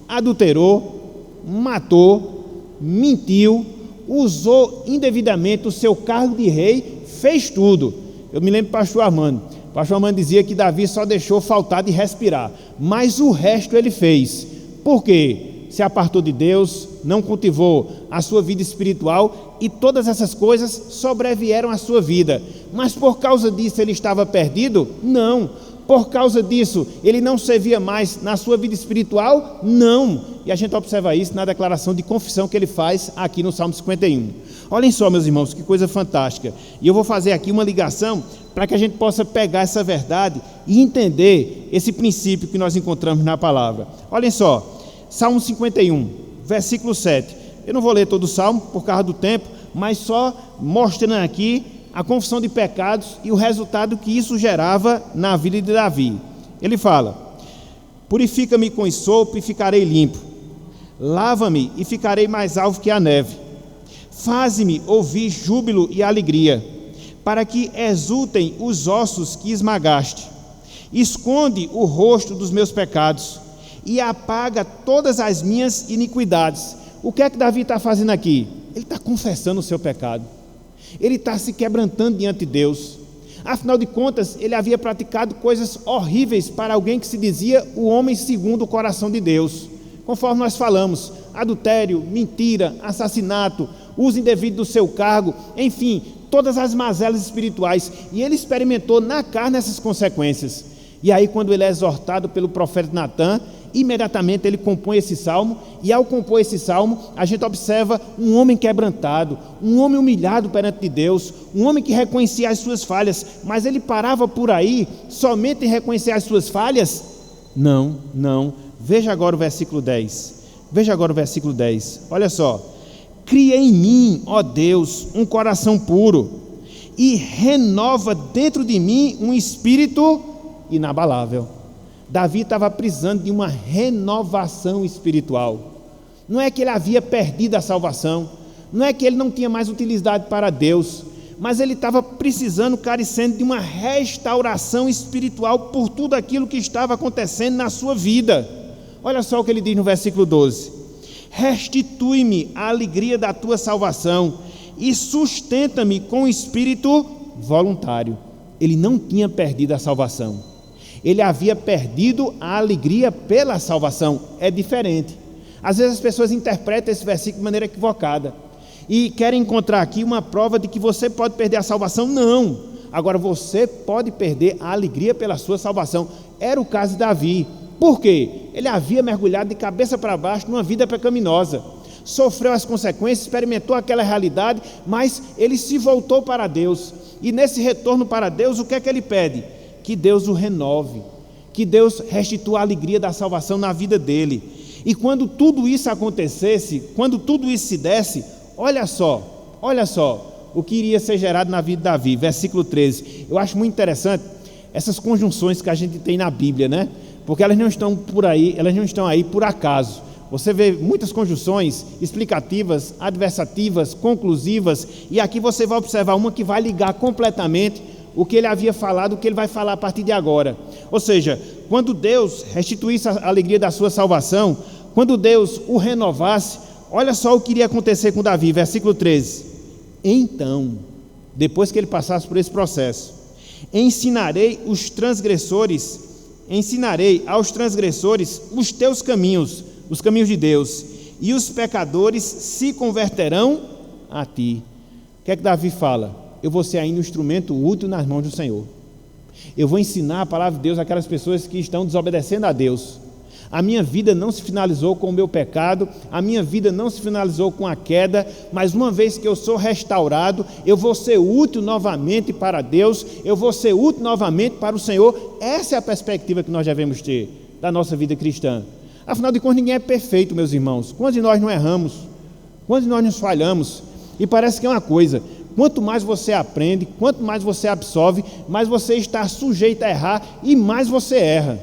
Adulterou, matou, mentiu, usou indevidamente o seu cargo de rei, fez tudo. Eu me lembro do pastor Armando. O pastor Armando dizia que Davi só deixou faltar de respirar, mas o resto ele fez. Por quê? Se apartou de Deus, não cultivou a sua vida espiritual, e todas essas coisas sobrevieram à sua vida. Mas por causa disso ele estava perdido? Não. Por causa disso ele não servia mais na sua vida espiritual? Não. E a gente observa isso na declaração de confissão que ele faz aqui no Salmo 51. Olhem só, meus irmãos, que coisa fantástica. E eu vou fazer aqui uma ligação para que a gente possa pegar essa verdade e entender esse princípio que nós encontramos na palavra. Olhem só, Salmo 51, versículo 7. Eu não vou ler todo o Salmo por causa do tempo, mas só mostrando aqui a confissão de pecados e o resultado que isso gerava na vida de Davi. Ele fala: purifica-me com esopo e ficarei limpo, lava-me e ficarei mais alvo que a neve, faze-me ouvir júbilo e alegria, para que exultem os ossos que esmagaste, esconde o rosto dos meus pecados e apaga todas as minhas iniquidades. O que é que Davi está fazendo aqui? Ele está confessando o seu pecado, ele está se quebrantando diante de Deus. Afinal de contas, ele havia praticado coisas horríveis para alguém que se dizia o homem segundo o coração de Deus. Conforme nós falamos, adultério, mentira, assassinato, uso indevido do seu cargo, enfim, todas as mazelas espirituais. E ele experimentou na carne essas consequências. E aí, quando ele é exortado pelo profeta Natã, imediatamente ele compõe esse salmo, e ao compor esse salmo, a gente observa um homem quebrantado, um homem humilhado perante de Deus, um homem que reconhecia as suas falhas, mas ele parava por aí, somente em reconhecer as suas falhas? Não. Veja agora o versículo 10. Olha só. Cria em mim, ó Deus, um coração puro, e renova dentro de mim um espírito inabalável. Davi estava precisando de uma renovação espiritual. Não é que ele havia perdido a salvação, não é que ele não tinha mais utilidade para Deus, mas ele estava precisando, carecendo de uma restauração espiritual por tudo aquilo que estava acontecendo na sua vida. Olha só o que ele diz no versículo 12: restitui-me a alegria da tua salvação e sustenta-me com o espírito voluntário. Ele não tinha perdido a salvação, ele havia perdido a alegria pela salvação. É diferente. Às vezes as pessoas interpretam esse versículo de maneira equivocada e querem encontrar aqui uma prova de que você pode perder a salvação. Não. Agora, você pode perder a alegria pela sua salvação. Era o caso de Davi. Por quê? Ele havia mergulhado de cabeça para baixo numa vida pecaminosa, sofreu as consequências, experimentou aquela realidade, mas ele se voltou para Deus, e nesse retorno para Deus, o que é que ele pede? Que Deus o renove, que Deus restitua a alegria da salvação na vida dele. E quando tudo isso acontecesse, quando tudo isso se desse, olha só o que iria ser gerado na vida de Davi. Versículo 13, eu acho muito interessante essas conjunções que a gente tem na Bíblia, né? Porque elas não estão aí por acaso. Você vê muitas conjunções explicativas, adversativas, conclusivas, e aqui você vai observar uma que vai ligar completamente o que ele havia falado, o que ele vai falar a partir de agora. Ou seja, quando Deus restituísse a alegria da sua salvação, quando Deus o renovasse, olha só o que iria acontecer com Davi, versículo 13. Então, depois que ele passasse por esse processo, ensinarei aos transgressores os teus caminhos, os caminhos de Deus, e os pecadores se converterão a ti. O que é que Davi fala? Eu vou ser ainda um instrumento útil nas mãos do Senhor. Eu vou ensinar a palavra de Deus àquelas pessoas que estão desobedecendo a Deus. A minha vida não se finalizou com o meu pecado, a minha vida não se finalizou com a queda, mas uma vez que eu sou restaurado, eu vou ser útil novamente para Deus, eu vou ser útil novamente para o Senhor. Essa é a perspectiva que nós devemos ter da nossa vida cristã. Afinal de contas, ninguém é perfeito, meus irmãos. Quantos de nós não erramos? Quantos de nós nos falhamos? E parece que é uma coisa: quanto mais você aprende, quanto mais você absorve, mais você está sujeito a errar e mais você erra.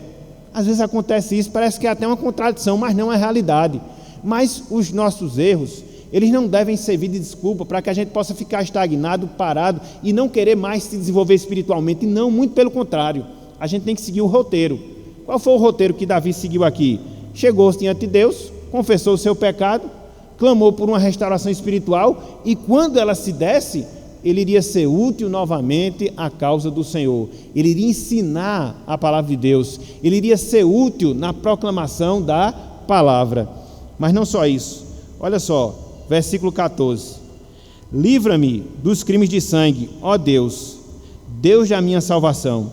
Às vezes acontece isso, parece que é até uma contradição, mas não é realidade. Mas os nossos erros, eles não devem servir de desculpa para que a gente possa ficar estagnado, parado e não querer mais se desenvolver espiritualmente. E não, muito pelo contrário, a gente tem que seguir o roteiro. Qual foi o roteiro que Davi seguiu aqui? Chegou diante de Deus, confessou o seu pecado, clamou por uma restauração espiritual, e quando ela se desse, ele iria ser útil novamente à causa do Senhor. Ele iria ensinar a palavra de Deus, ele iria ser útil na proclamação da palavra. Mas não só isso, olha só, versículo 14: livra-me dos crimes de sangue, ó Deus, Deus da minha salvação,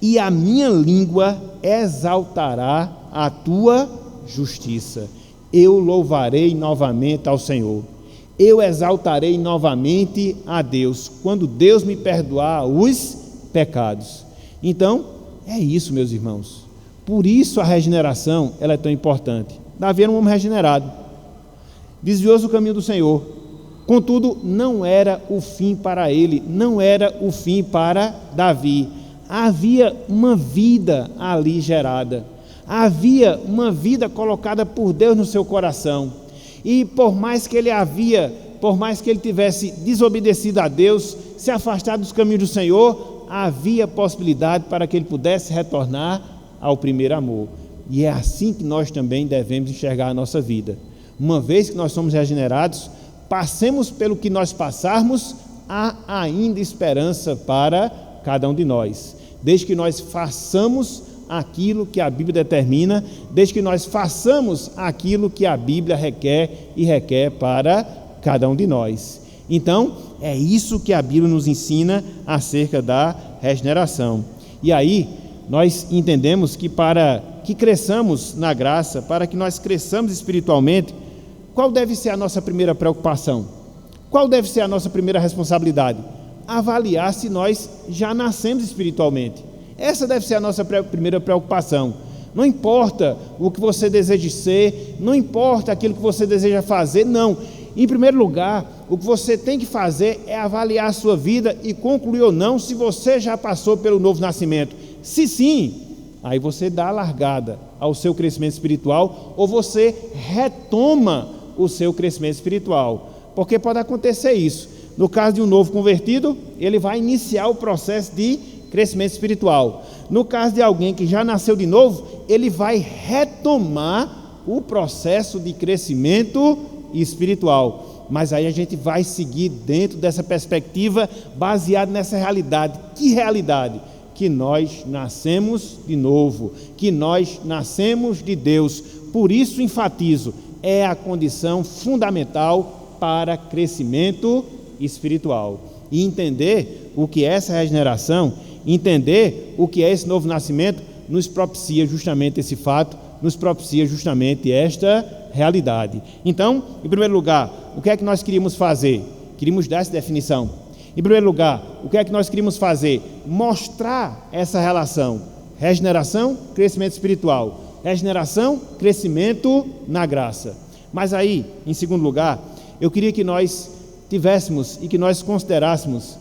e a minha língua exaltará a tua justiça. Eu louvarei novamente ao Senhor, eu exaltarei novamente a Deus, quando Deus me perdoar os pecados. Então, é isso, meus irmãos. Por isso a regeneração, ela é tão importante. Davi era um homem regenerado, desviou-se do caminho do Senhor. Contudo, não era o fim para ele, não era o fim para Davi. Havia uma vida ali gerada, havia uma vida colocada por Deus no seu coração. E por mais que ele tivesse desobedecido a Deus, se afastado dos caminhos do Senhor, havia possibilidade para que ele pudesse retornar ao primeiro amor. E é assim que nós também devemos enxergar a nossa vida. Uma vez que nós somos regenerados, passemos pelo que nós passarmos, há ainda esperança para cada um de nós, desde que nós façamos aquilo que a Bíblia determina, desde que nós façamos aquilo que a Bíblia requer para cada um de nós. Então, é isso que a Bíblia nos ensina acerca da regeneração. E aí, nós entendemos que para que cresçamos na graça, para que nós cresçamos espiritualmente, qual deve ser a nossa primeira preocupação? Qual deve ser a nossa primeira responsabilidade? Avaliar se nós já nascemos espiritualmente. Essa deve ser a nossa primeira preocupação. Não importa o que você deseja ser, não importa aquilo que você deseja fazer, não. Em primeiro lugar, o que você tem que fazer é avaliar a sua vida e concluir ou não se você já passou pelo novo nascimento. Se sim, aí você dá a largada ao seu crescimento espiritual ou você retoma o seu crescimento espiritual. Porque pode acontecer isso. No caso de um novo convertido, ele vai iniciar o processo de crescimento espiritual. No caso de alguém que já nasceu de novo, ele vai retomar o processo de crescimento espiritual. Mas aí a gente vai seguir dentro dessa perspectiva, baseado nessa realidade. Que realidade? Que nós nascemos de novo, que nós nascemos de Deus. Por isso enfatizo, é a condição fundamental para crescimento espiritual. E entender o que é essa regeneração, entender o que é esse novo nascimento, nos propicia justamente esse fato, nos propicia justamente esta realidade. Então, em primeiro lugar, o que é que nós queríamos fazer? Queríamos dar essa definição. Em primeiro lugar, o que é que nós queríamos fazer? Mostrar essa relação. Regeneração, crescimento espiritual. Regeneração, crescimento na graça. Mas aí, em segundo lugar, eu queria que nós tivéssemos e que nós considerássemos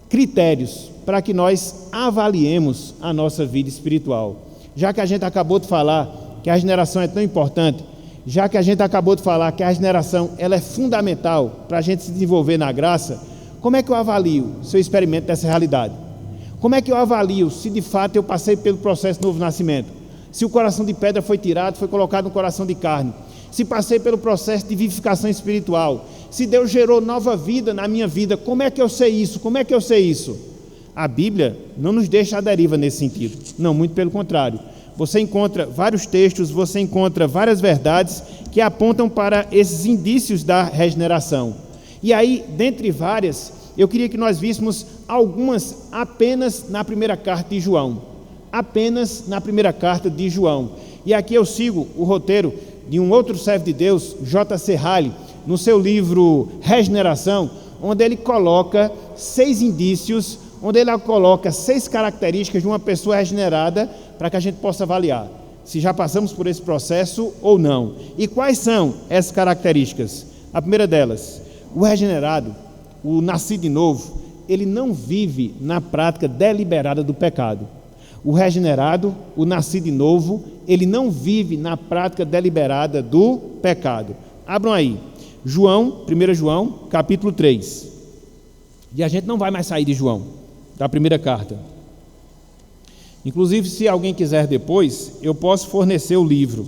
critérios para que nós avaliemos a nossa vida espiritual. Já que a gente acabou de falar que a regeneração é tão importante, já que a gente acabou de falar que a regeneração ela é fundamental para a gente se desenvolver na graça, como é que eu avalio se eu experimento dessa realidade? Como é que eu avalio se de fato eu passei pelo processo de novo nascimento? Se o coração de pedra foi tirado, foi colocado no coração de carne? Se passei pelo processo de vivificação espiritual? Se Deus gerou nova vida na minha vida, como é que eu sei isso? Como é que eu sei isso? A Bíblia não nos deixa à deriva nesse sentido. Não, muito pelo contrário. Você encontra vários textos, você encontra várias verdades que apontam para esses indícios da regeneração. E aí, dentre várias, eu queria que nós víssemos algumas apenas na primeira carta de João. Apenas na primeira carta de João. E aqui eu sigo o roteiro de um outro servo de Deus, J.C. Ryle, no seu livro Regeneração, onde ele coloca 6 indícios, onde ele coloca 6 características de uma pessoa regenerada, para que a gente possa avaliar se já passamos por esse processo ou não. E quais são essas características? A primeira delas, o regenerado, o nascido de novo, ele não vive na prática deliberada do pecado. O regenerado, o nascido de novo, ele não vive na prática deliberada do pecado. Abram aí, 1 João, capítulo 3. E a gente não vai mais sair de João, da primeira carta. Inclusive, se alguém quiser depois, eu posso fornecer o livro.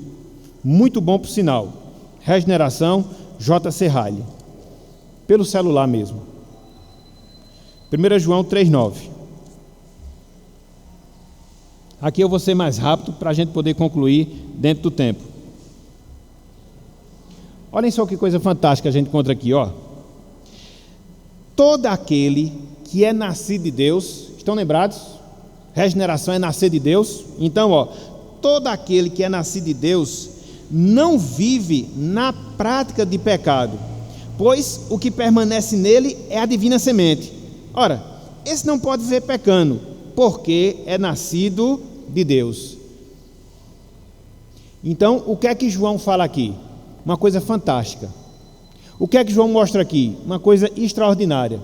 Muito bom por sinal. Regeneração, J.C. Ryle. Pelo celular mesmo. 1 João 3,9. Aqui eu vou ser mais rápido para a gente poder concluir dentro do tempo. Olhem só que coisa fantástica a gente encontra aqui, ó. Todo aquele que é nascido de Deus, estão lembrados? Regeneração é nascer de Deus. Então, ó, todo aquele que é nascido de Deus não vive na prática de pecado, pois o que permanece nele é a divina semente. Ora, esse não pode viver pecando, porque é nascido de Deus. Então, o que é que João fala aqui? Uma coisa fantástica. O que é que João mostra aqui? Uma coisa extraordinária.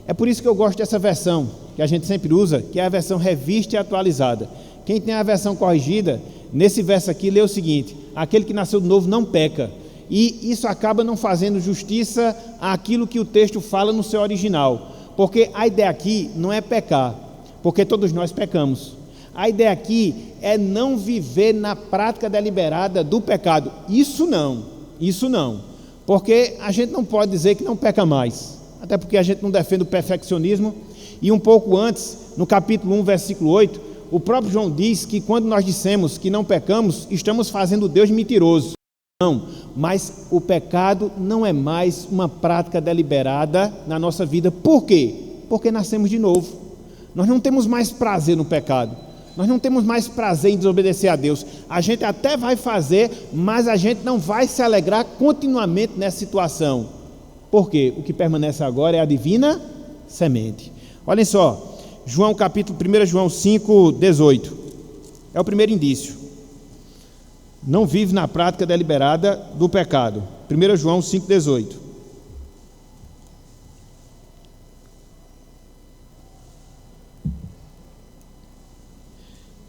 É por isso que eu gosto dessa versão, que a gente sempre usa, que é a versão revista e atualizada. Quem tem a versão corrigida, nesse verso aqui, lê o seguinte: aquele que nasceu de novo não peca. E isso acaba não fazendo justiça àquilo que o texto fala no seu original. Porque a ideia aqui não é pecar, porque todos nós pecamos. A ideia aqui é não viver na prática deliberada do pecado. Isso não. Porque a gente não pode dizer que não peca mais. Até porque a gente não defende o perfeccionismo. E um pouco antes, no capítulo 1, versículo 8, o próprio João diz que quando nós dissemos que não pecamos, estamos fazendo Deus mentiroso. Não, mas o pecado não é mais uma prática deliberada na nossa vida. Por quê? Porque nascemos de novo. Nós não temos mais prazer no pecado. Nós não temos mais prazer em desobedecer a Deus. A gente até vai fazer, mas a gente não vai se alegrar continuamente nessa situação. Por quê? O que permanece agora é a divina semente. Olhem só, 1 João 5, 18. É o primeiro indício. Não vive na prática deliberada do pecado. 1 João 5, 18.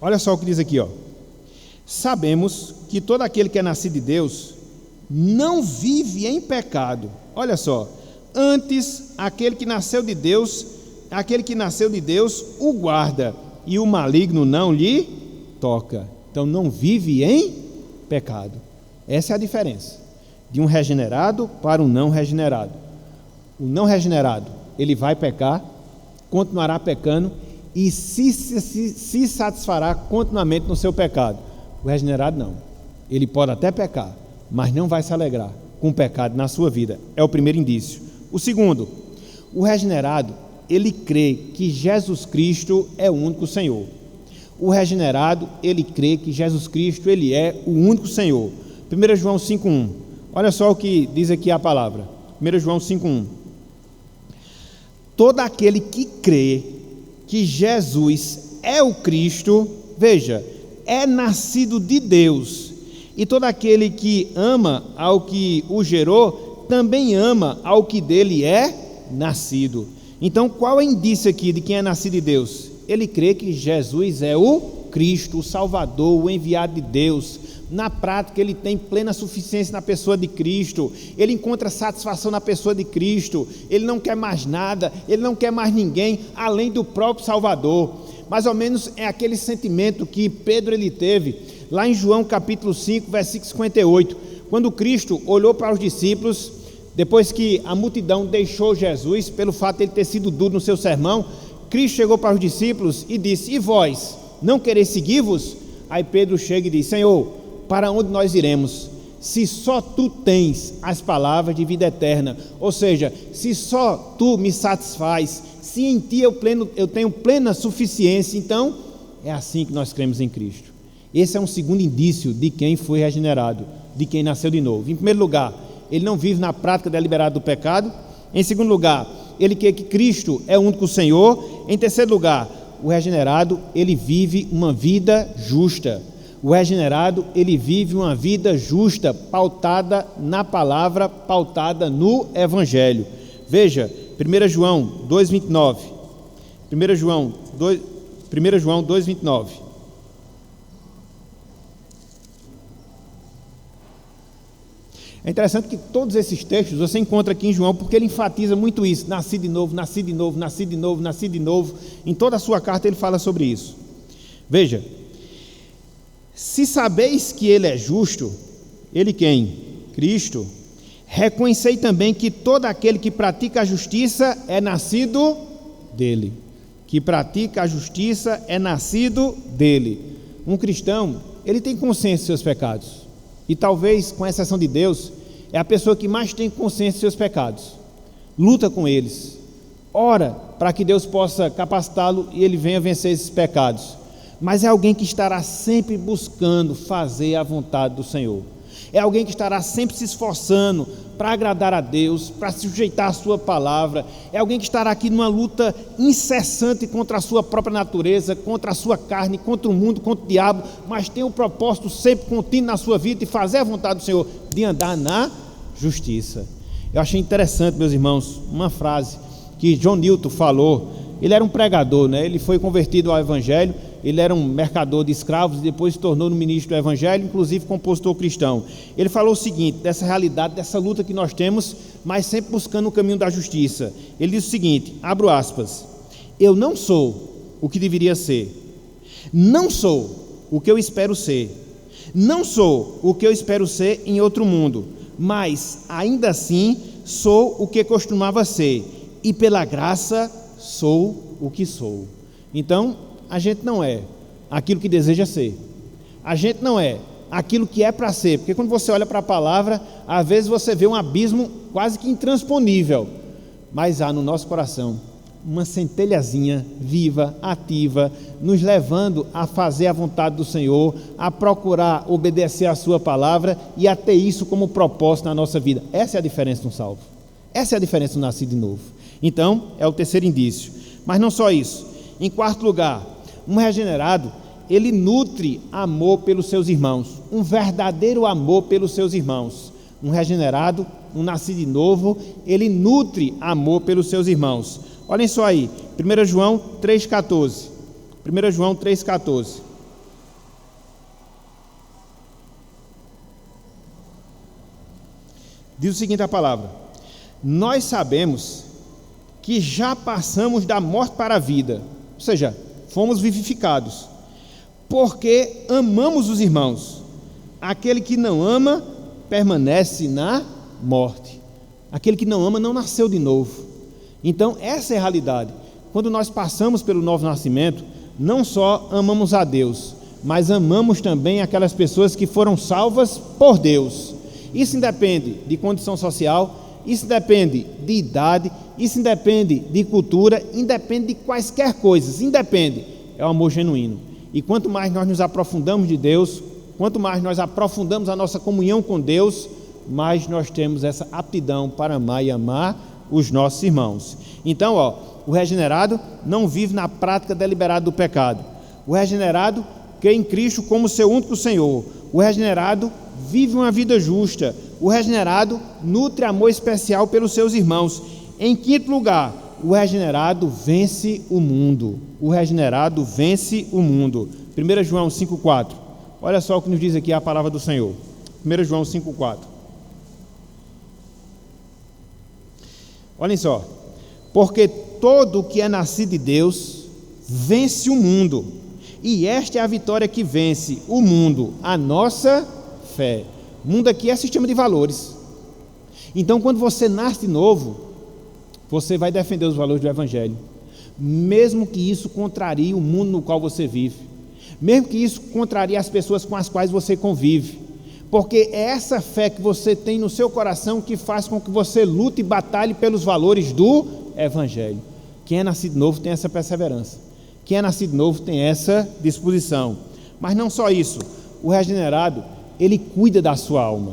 Olha só o que diz aqui, ó. Sabemos que todo aquele que é nascido de Deus não vive em pecado. Olha só. Antes, aquele que nasceu de Deus o guarda, e o maligno não lhe toca. Então não vive em pecado. Essa é a diferença de um regenerado para um não regenerado. O não regenerado, ele vai pecar, continuará pecando e se satisfará continuamente no seu pecado. O regenerado não. Ele pode até pecar, mas não vai se alegrar com o pecado na sua vida. É o primeiro indício. O segundo, o regenerado, ele crê que Jesus Cristo é o único Senhor. O regenerado, ele crê que Jesus Cristo, ele é o único Senhor. 1 João 5,1. Olha só o que diz aqui a palavra. 1 João 5,1. Todo aquele que crê que Jesus é o Cristo, veja, é nascido de Deus. E todo aquele que ama ao que o gerou, também ama ao que dele é nascido. Então, qual é o indício aqui de quem é nascido de Deus? Ele crê que Jesus é o Cristo, o Salvador, o enviado de Deus. Na prática, ele tem plena suficiência na pessoa de Cristo. Ele encontra satisfação na pessoa de Cristo. Ele não quer mais nada, ele não quer mais ninguém além do próprio Salvador. Mais ou menos é aquele sentimento que Pedro ele teve lá em João capítulo 5, versículo 58, quando Cristo olhou para os discípulos, depois que a multidão deixou Jesus, pelo fato de ele ter sido duro no seu sermão, Cristo chegou para os discípulos e disse: e vós, não quereis seguir-vos? Aí Pedro chega e diz: Senhor, para onde nós iremos? Se só tu tens as palavras de vida eterna, ou seja, se só tu me satisfaz, se em ti eu tenho plena suficiência, então é assim que nós cremos em Cristo. Esse é um segundo indício de quem foi regenerado, de quem nasceu de novo. Em primeiro lugar, ele não vive na prática deliberada do pecado. Em segundo lugar, ele crê que Cristo é o único Senhor. Em terceiro lugar, o regenerado, ele vive uma vida justa. O regenerado, ele vive uma vida justa, pautada na palavra, pautada no Evangelho. Veja, 1 João 2,29. 1 João 2,29. É interessante que todos esses textos você encontra aqui em João, porque ele enfatiza muito isso: nasci de novo, nasci de novo, nasci de novo, nasci de novo. Em toda a sua carta ele fala sobre isso. Veja, se sabeis que ele é justo, ele quem? Cristo. Reconhecei também que todo aquele que pratica a justiça é nascido dele. Que pratica a justiça é nascido dele. Um cristão, ele tem consciência dos seus pecados. E talvez, com exceção de Deus, é a pessoa que mais tem consciência dos seus pecados. Luta com eles. Ora para que Deus possa capacitá-lo e ele venha vencer esses pecados. Mas é alguém que estará sempre buscando fazer a vontade do Senhor. É alguém que estará sempre se esforçando para agradar a Deus, para se sujeitar à sua palavra. É alguém que estará aqui numa luta incessante contra a sua própria natureza, contra a sua carne, contra o mundo, contra o diabo, mas tem o propósito sempre contínuo na sua vida de fazer a vontade do Senhor, de andar na justiça. Eu achei interessante, meus irmãos, uma frase que John Newton falou. Ele era um pregador, né? Ele foi convertido ao Evangelho. Ele era um mercador de escravos e depois se tornou no ministro do Evangelho, inclusive compositor cristão. Ele falou o seguinte, dessa realidade, dessa luta que nós temos, mas sempre buscando o caminho da justiça. Ele diz o seguinte, abro aspas: eu não sou o que deveria ser, não sou o que eu espero ser, não sou o que eu espero ser em outro mundo, mas ainda assim sou o que costumava ser, e pela graça sou o que sou. Então, a gente não é aquilo que deseja ser. A gente não é aquilo que é para ser. Porque quando você olha para a palavra, às vezes você vê um abismo quase que intransponível. Mas há no nosso coração uma centelhazinha viva, ativa, nos levando a fazer a vontade do Senhor, a procurar obedecer a sua palavra e a ter isso como propósito na nossa vida. Essa é a diferença do salvo. Essa é a diferença do nascido de novo. Então, é o terceiro indício. Mas não só isso. Em quarto lugar, um regenerado, ele nutre amor pelos seus irmãos. Um verdadeiro amor pelos seus irmãos. Um regenerado, um nascido de novo, ele nutre amor pelos seus irmãos. Olhem só aí, 1 João 3,14. 1 João 3,14. Diz o seguinte a palavra: nós sabemos que já passamos da morte para a vida, ou seja, fomos vivificados, porque amamos os irmãos. Aquele que não ama, permanece na morte. Aquele que não ama não nasceu de novo. Então essa é a realidade. Quando nós passamos pelo novo nascimento, não só amamos a Deus, mas amamos também aquelas pessoas que foram salvas por Deus. Isso independe de condição social, isso independe de idade, isso independe de cultura, independe de quaisquer coisas, independe, é o amor genuíno. E quanto mais nós nos aprofundamos de Deus, quanto mais nós aprofundamos a nossa comunhão com Deus, mais nós temos essa aptidão para amar e amar os nossos irmãos. Então, o regenerado não vive na prática deliberada do pecado. O regenerado crê em Cristo como seu único Senhor. O regenerado vive uma vida justa. O regenerado nutre amor especial pelos seus irmãos. Em quinto lugar, o regenerado vence o mundo. O regenerado vence o mundo. 1 João 5,4. Olha só o que nos diz aqui a palavra do Senhor. 1 João 5,4. Olhem só, porque todo o que é nascido de Deus vence o mundo, e esta é a vitória que vence o mundo, a nossa fé. O mundo aqui é sistema de valores. Então, quando você nasce de novo, você vai defender os valores do Evangelho, mesmo que isso contrarie o mundo no qual você vive, mesmo que isso contrarie as pessoas com as quais você convive, porque é essa fé que você tem no seu coração que faz com que você lute e batalhe pelos valores do Evangelho. Quem é nascido novo tem essa perseverança. Quem é nascido novo tem essa disposição. Mas não só isso. O regenerado, ele cuida da sua alma.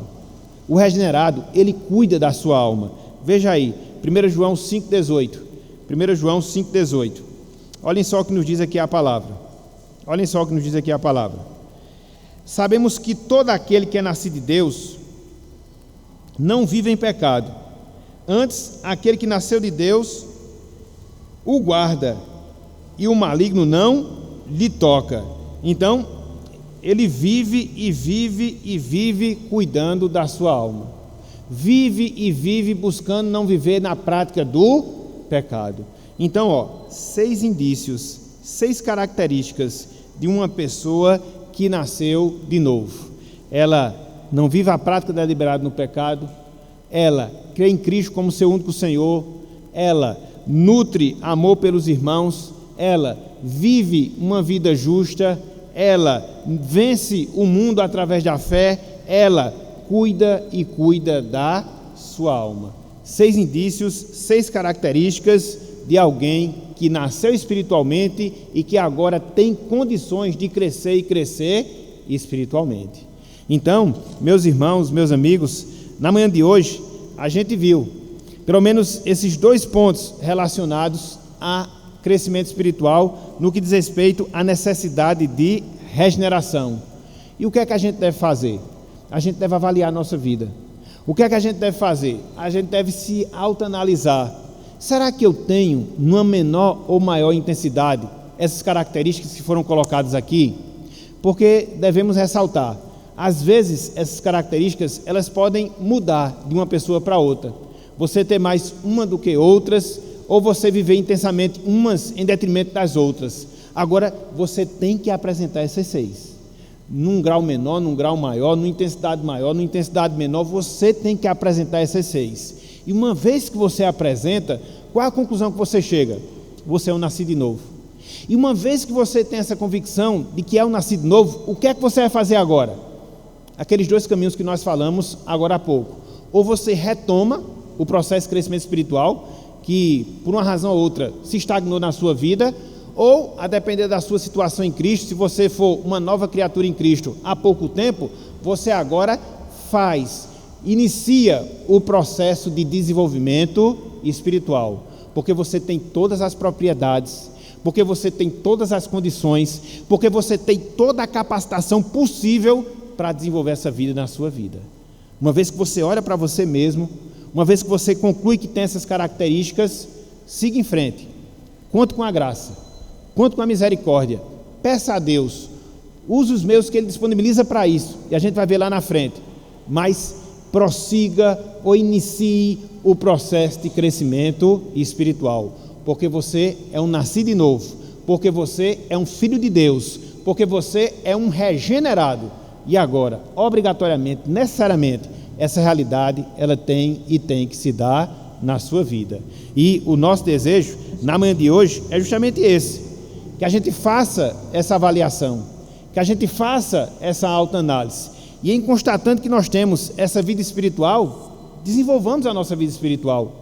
O regenerado, ele cuida da sua alma. Veja aí, 1 João 5,18. 1 João 5,18. Olhem só o que nos diz aqui a palavra. Olhem só o que nos diz aqui a palavra. Sabemos que todo aquele que é nascido de Deus não vive em pecado. Antes, aquele que nasceu de Deus o guarda, e o maligno não lhe toca. Então, ele vive e vive e vive cuidando da sua alma. Vive e vive buscando não viver na prática do pecado. Então, 6 indícios, 6 características de uma pessoa que nasceu de novo. Ela não vive a prática deliberada no pecado, ela crê em Cristo como seu único Senhor, ela nutre amor pelos irmãos, ela vive uma vida justa, ela vence o mundo através da fé, ela cuida e cuida da sua alma. 6 indícios, 6 características de alguém que nasceu espiritualmente e que agora tem condições de crescer e crescer espiritualmente. Então, meus irmãos, meus amigos, na manhã de hoje, a gente viu pelo menos esses 2 pontos relacionados a crescimento espiritual no que diz respeito à necessidade de regeneração. E o que é que a gente deve fazer? A gente deve avaliar a nossa vida. O que é que a gente deve fazer? A gente deve se autoanalisar. Será que eu tenho, numa menor ou maior intensidade, essas características que foram colocadas aqui? Porque devemos ressaltar, às vezes essas características, elas podem mudar de uma pessoa para outra. Você ter mais uma do que outras, ou você viver intensamente umas em detrimento das outras. Agora, você tem que apresentar essas 6. Num grau menor, num grau maior, numa intensidade maior, numa intensidade menor, você tem que apresentar essas 6. E uma vez que você apresenta, qual é a conclusão que você chega? Você é um nascido de novo. E uma vez que você tem essa convicção de que é um nascido novo, o que é que você vai fazer agora? Aqueles 2 caminhos que nós falamos agora há pouco. Ou você retoma o processo de crescimento espiritual, que, por uma razão ou outra, se estagnou na sua vida, ou, a depender da sua situação em Cristo, se você for uma nova criatura em Cristo há pouco tempo, você agora inicia o processo de desenvolvimento espiritual, porque você tem todas as propriedades, porque você tem todas as condições, porque você tem toda a capacitação possível para desenvolver essa vida na sua vida. Uma vez que você olha para você mesmo, uma vez que você conclui que tem essas características, siga em frente, conte com a graça, conte com a misericórdia, peça a Deus, use os meios que Ele disponibiliza para isso, e a gente vai ver lá na frente, mas prossiga ou inicie o processo de crescimento espiritual, porque você é um nascido de novo, porque você é um filho de Deus, porque você é um regenerado, e agora, obrigatoriamente, necessariamente, essa realidade, ela tem que se dar na sua vida. E o nosso desejo, na manhã de hoje, é justamente esse, que a gente faça essa avaliação, que a gente faça essa autoanálise, e em constatando que nós temos essa vida espiritual, desenvolvamos a nossa vida espiritual,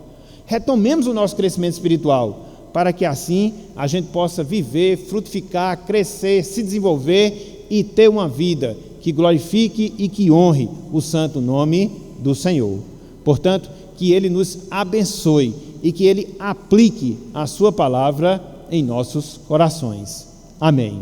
retomemos o nosso crescimento espiritual, para que assim a gente possa viver, frutificar, crescer, se desenvolver e ter uma vida que glorifique e que honre o santo nome do Senhor. Portanto, que Ele nos abençoe e que Ele aplique a sua palavra em nossos corações. Amém.